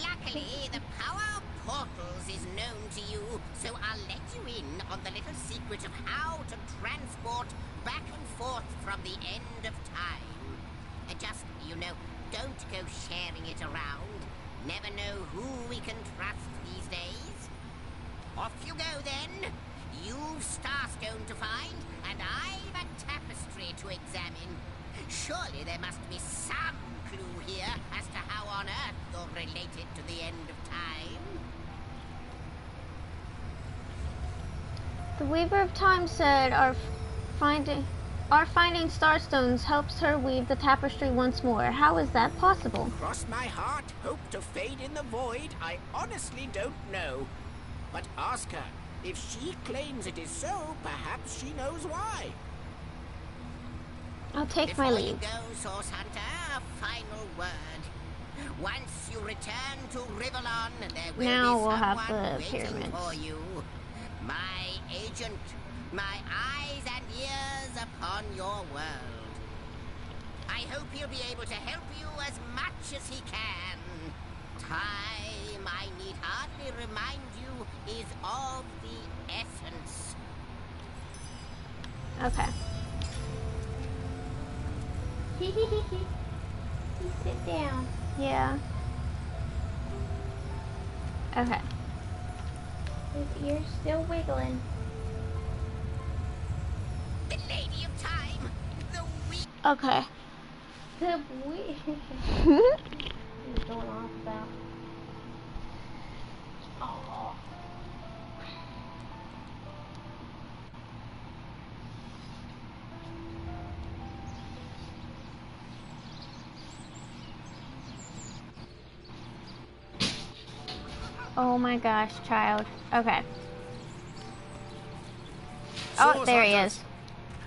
Luckily, the power of portals is known to you, so I'll let you in on the little secret of how to transport back and forth from the end of time. Just, you know, don't go sharing it around. Never know who we can trust these days. Off you go, then. You've Starstone to find, and I've a tapestry to examine. Surely there must be some clue here as to how on earth you're related to the end of time. The Weaver of Time said our finding starstones helps her weave the tapestry once more. How is that possible? Cross my heart, hope to fade in the void. I honestly don't know. But ask her. If she claims it is so, perhaps she knows why. I'll take my leave. Before you go, Source Hunter, a final word. Once you return to Rivellon, there will now be we'll have someone the waiting pyramids. for you. My agent, my eyes and ears upon your world. I hope he'll be able to help you as much as he can. Time, I need hardly remind you, is of the essence. Okay. Sit down. Yeah. Okay. His ear's still wiggling. The Lady of Time, Okay. The we. What is going on about? Oh. Oh my gosh, child. Okay. Oh, there he is.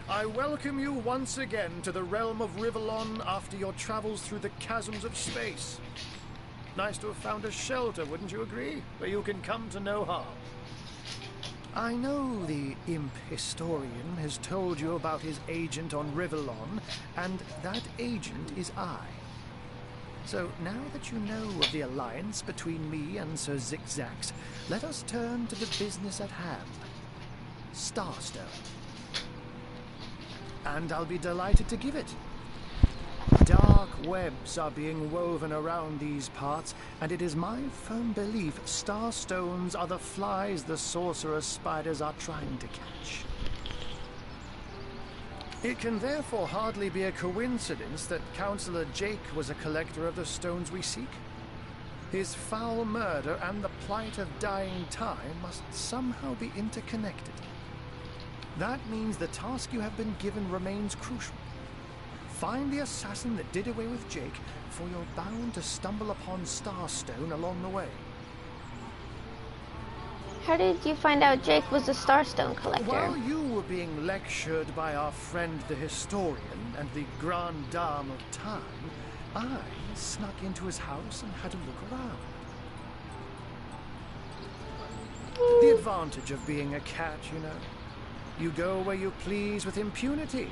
I welcome you once again to the realm of Rivellon after your travels through the chasms of space. Nice to have found a shelter, wouldn't you agree? Where you can come to no harm. I know the imp historian has told you about his agent on Rivellon, and that agent is I. So now that you know of the alliance between me and Sir Zigzax, let us turn to the business at hand. Starstone. And I'll be delighted to give it. Dark webs are being woven around these parts, and it is my firm belief starstones are the flies the sorcerer's spiders are trying to catch. It can therefore hardly be a coincidence that Councillor Jake was a collector of the stones we seek. His foul murder and the plight of dying time must somehow be interconnected. That means the task you have been given remains crucial. Find the assassin that did away with Jake, for you're bound to stumble upon Starstone along the way. How did you find out Jake was a Starstone collector? While you were being lectured by our friend the historian and the grande dame of time, I snuck into his house and had a look around. The advantage of being a cat, you know. You go where you please with impunity.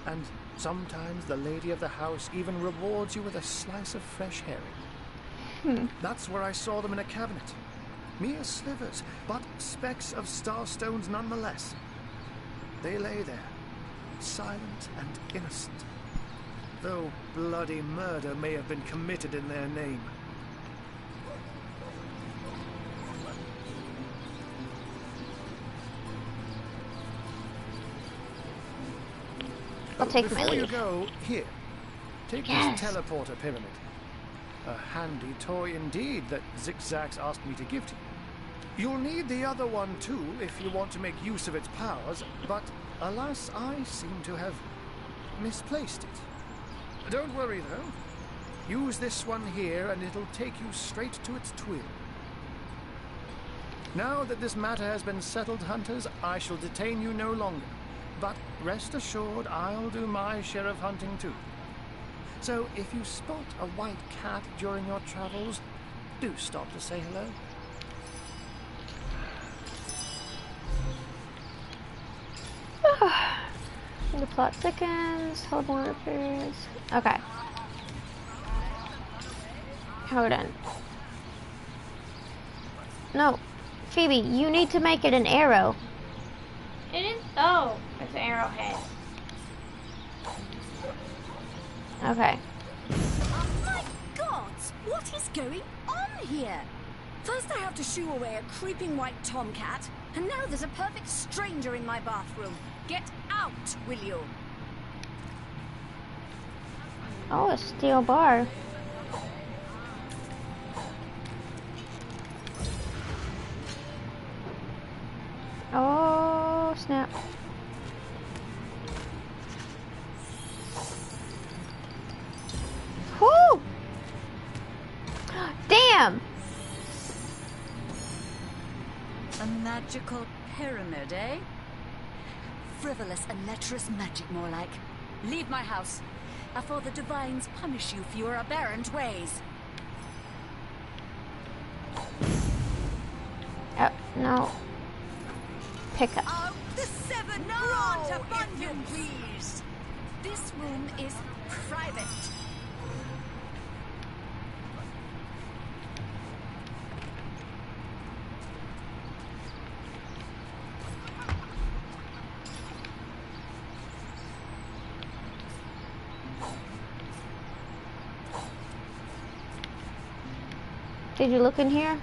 And sometimes the lady of the house even rewards you with a slice of fresh herring. That's where I saw them in a cabinet. Mere slivers, but specks of starstones nonetheless. They lay there, silent and innocent, though bloody murder may have been committed in their name. I'll take my Before leave. you go, here, take Yes. this teleporter pyramid. A handy toy indeed that Zigzax asked me to give to you. You'll need the other one too if you want to make use of its powers, but alas, I seem to have misplaced it. Don't worry though. Use this one here and it'll take you straight to its twin. Now that this matter has been settled, hunters, I shall detain you no longer. But rest assured, I'll do my share of hunting too. So if you spot a white cat during your travels, do stop to say hello. The plot thickens. Hold one repairs. Okay. Hold on. No. Phoebe, you need to make it an arrow. It is. Oh, it's an arrowhead. Okay. Oh my God! What is going on here? First I have to shoo away a creeping white tomcat, and now there's a perfect stranger in my bathroom. Get out, will you? Oh, a steel bar. Oh, snap. Whoo! Damn! A magical pyramid, eh? Frivolous and lecherous magic, more like. Leave my house, afore the divines punish you for your aberrant ways. Oh, no. Pick up. Oh, the seven grant abundance, please. This room is private. Did you look in here?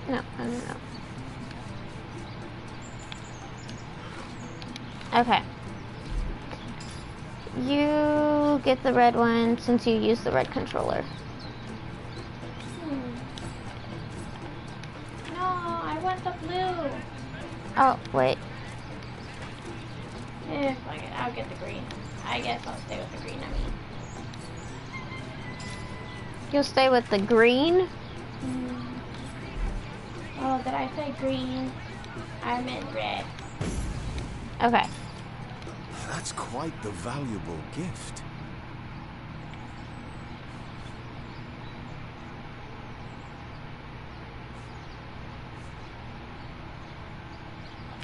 No, I don't know. Okay. You get the red one since you used the red controller. No, I want the blue. Oh, wait. Eh, fuck it. I'll get the green. I guess I'll stay with the green, I mean. You'll stay with the green? Oh, did I say green? I meant red. Okay. That's quite the valuable gift.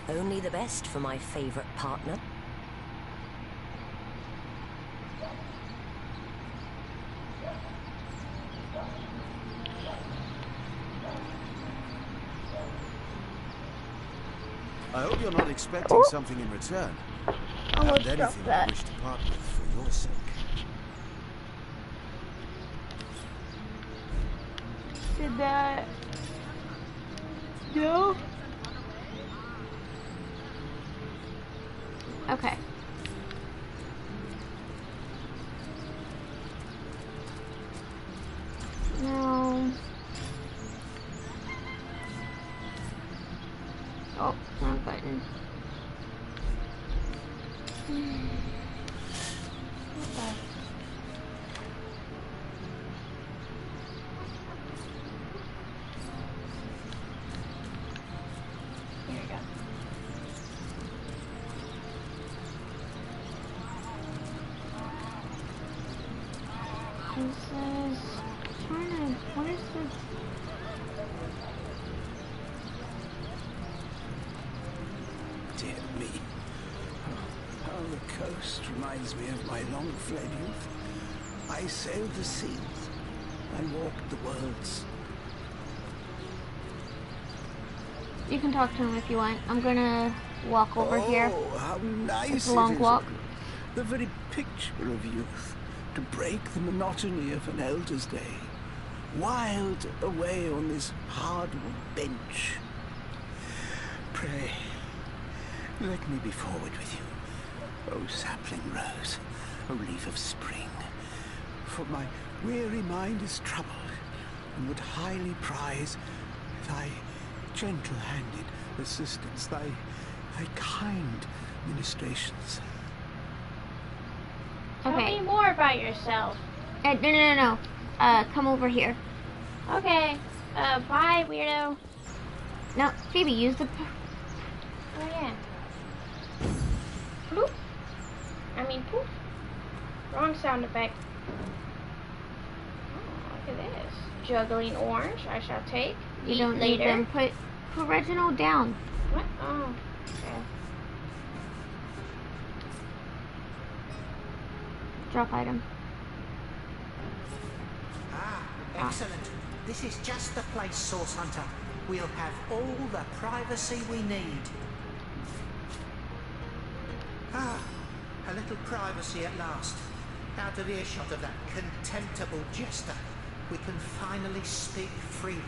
Only the best for my favorite partner. I hope you're not expecting something in return. I haven't anything I wish to part with for your sake. Did that... No? Okay. No. Oh, wrong button. Here we go. This is trying to. What is this? Dear me. How the coast reminds me of my long-fled youth. I sailed the seas. I walked the worlds. You can talk to him if you want. I'm gonna walk over here. Oh, how nice it's a long it is. walk. The very picture of youth. To break the monotony of an elder's day. Wild away on this hardwood bench. Pray, let me be forward with you. O sapling rose, O leaf of spring. For my weary mind is troubled, and would highly prize thy gentle-handed assistance, thy kind ministrations. Tell me more about yourself. No. Come over here. Okay. Bye, weirdo. No, Phoebe, use the... Oh, yeah. Bloop. I mean, poof. Wrong sound effect. Oh, look at this. Juggling orange, I shall take. You don't need them. Put Reginald down. What? Oh, okay. Drop item. Excellent. This is just the place, Source Hunter. We'll have all the privacy we need. A little privacy at last. Out of earshot of that contemptible jester. We can finally speak freely.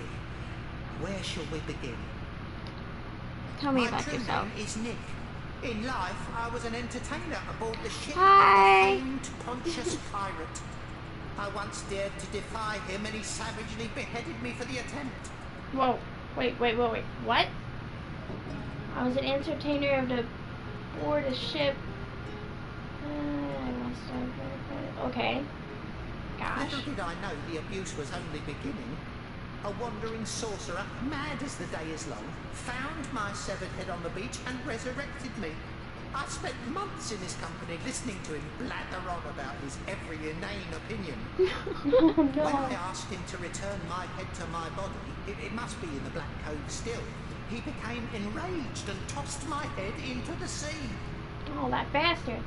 Where shall we begin? Tell me about yourself. My true name is Nick. In life, I was an entertainer aboard the ship of Hi. the famed Pontius Pirate. I once dared to defy him and he savagely beheaded me for the attempt. Whoa. Wait. What? I was an entertainer of the board a ship. I must have... Okay. Gosh. Little did I know the abuse was only beginning. A wandering sorcerer, mad as the day is long, found my severed head on the beach and resurrected me. I spent months in his company listening to him blather on about his every inane opinion. No. When I asked him to return my head to my body, it must be in the Black Cove still, he became enraged and tossed my head into the sea. Oh, that bastard.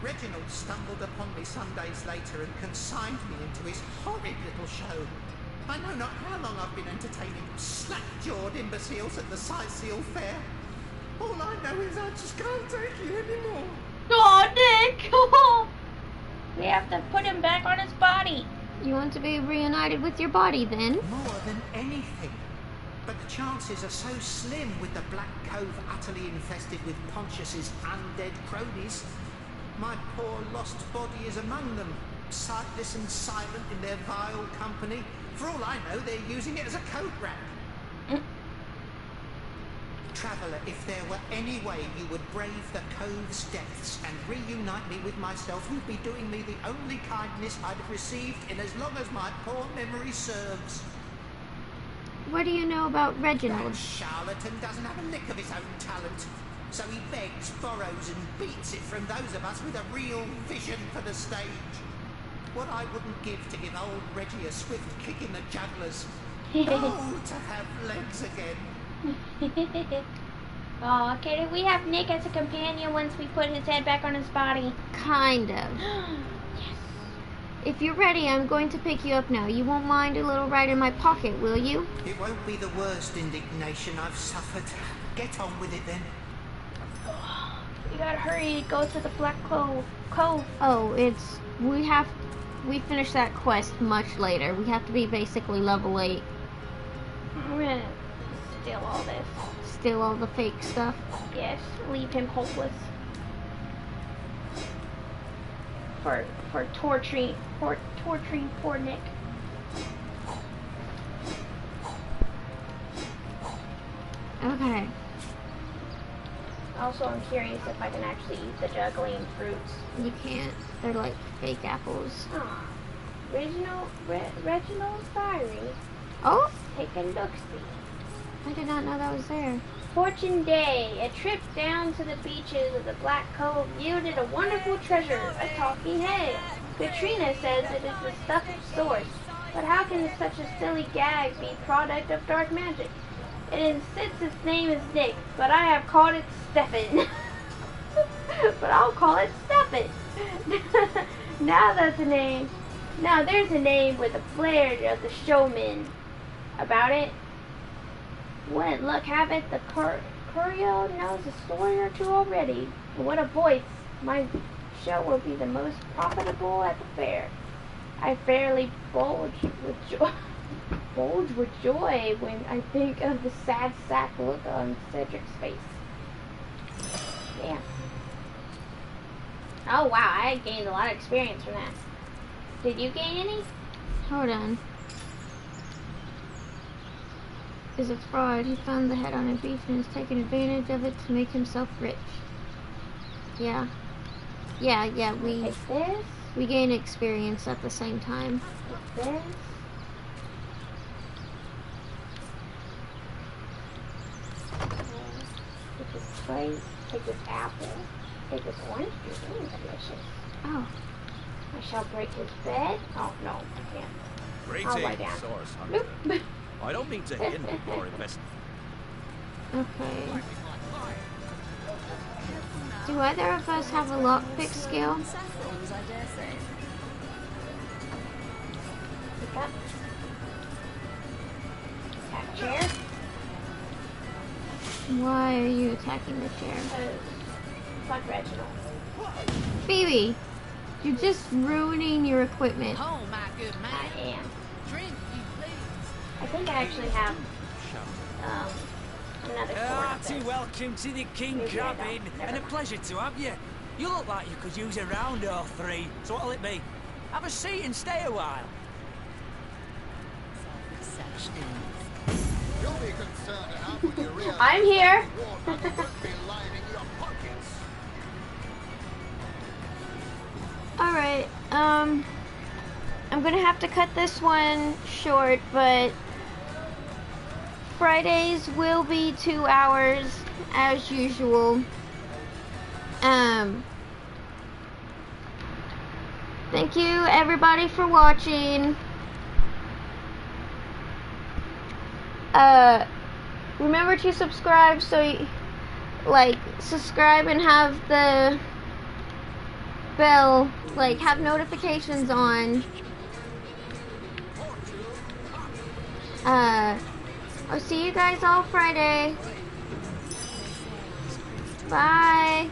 Reginald stumbled upon me some days later and consigned me into his horrid little show. I know not how long I've been entertaining slack-jawed imbeciles at the Sightseal Fair. All I know is I just can't take it anymore. Oh, Nick! We have to put him back on his body. You want to be reunited with your body, then? More than anything. But the chances are so slim with the Black Cove utterly infested with Pontius's undead cronies. My poor lost body is among them, sightless and silent in their vile company. For all I know, they're using it as a coat rack. Traveller, if there were any way you would brave the Cove's depths and reunite me with myself, you'd be doing me the only kindness I'd have received in as long as my poor memory serves. What do you know about Reginald? That charlatan doesn't have a lick of his own talent. So he begs, borrows and beats it from those of us with a real vision for the stage. What I wouldn't give to give old Reggie a swift kick in the jugglers. Oh, to have legs again. Oh, okay, we have Nick as a companion once we put his head back on his body. Kind of. Yes. If you're ready, I'm going to pick you up now. You won't mind a little ride in my pocket, will you? It won't be the worst indignation I've suffered. Get on with it then. We gotta hurry, go to the Black Cove. Oh, we finished that quest much later. We have to be basically level 8. I'm gonna steal all this. Steal all the fake stuff? Yes, leave him hopeless. For torturing poor Nick. Okay. Also, I'm curious if I can actually eat the juggling fruits. You can't. They're like fake apples. Ah, Reginald's diary. Oh? Take a look-see. I did not know that was there. Fortune Day. A trip down to the beaches of the Black Cove yielded a wonderful treasure, a talking head. Katrina says it is the stuff of source, but how can such a silly gag be product of dark magic? It insists its name is Nick, but I have called it Stefan. But I'll call it Stefan. Now there's a name with the flair of the showman about it. Wouldn't luck have it, the courier knows a story or two already. And what a voice! My show will be the most profitable at the fair. I fairly bulge with joy when I think of the sad sack look on Cedric's face. Damn. Oh wow, I gained a lot of experience from that. Did you gain any? Hold on. Is a fraud. He found the head on a beach and has taken advantage of it to make himself rich. Yeah. Yeah, we gain experience at the same time. Take this. Take this plate. Take this apple. Take this orange juice. Ooh, delicious. Oh. I shall break his bed. Oh no, I can't. Greetings, I'll lie down. Source Hunter. I don't mean to hinder your investment. Okay. Do either of us have a lockpick skill? Pick up. Attack chair. Why are you attacking the chair? Fuck Reginald. Phoebe, you're just ruining your equipment. Oh, my good man. I am. Drink, you please. I think I actually have another sword. Hearty welcome to the King Crab Inn, and a pleasure to have you. You look like you could use a round or 3, so what'll it be? Have a seat and stay a while. You'll be concerned enough when you realize I'm here. won't be lining your pockets. Alright, I'm gonna have to cut this one short, but Fridays will be 2 hours as usual. Thank you everybody for watching. Remember to subscribe, so you, subscribe and have the bell, have notifications on. I'll see you guys all Friday. Bye.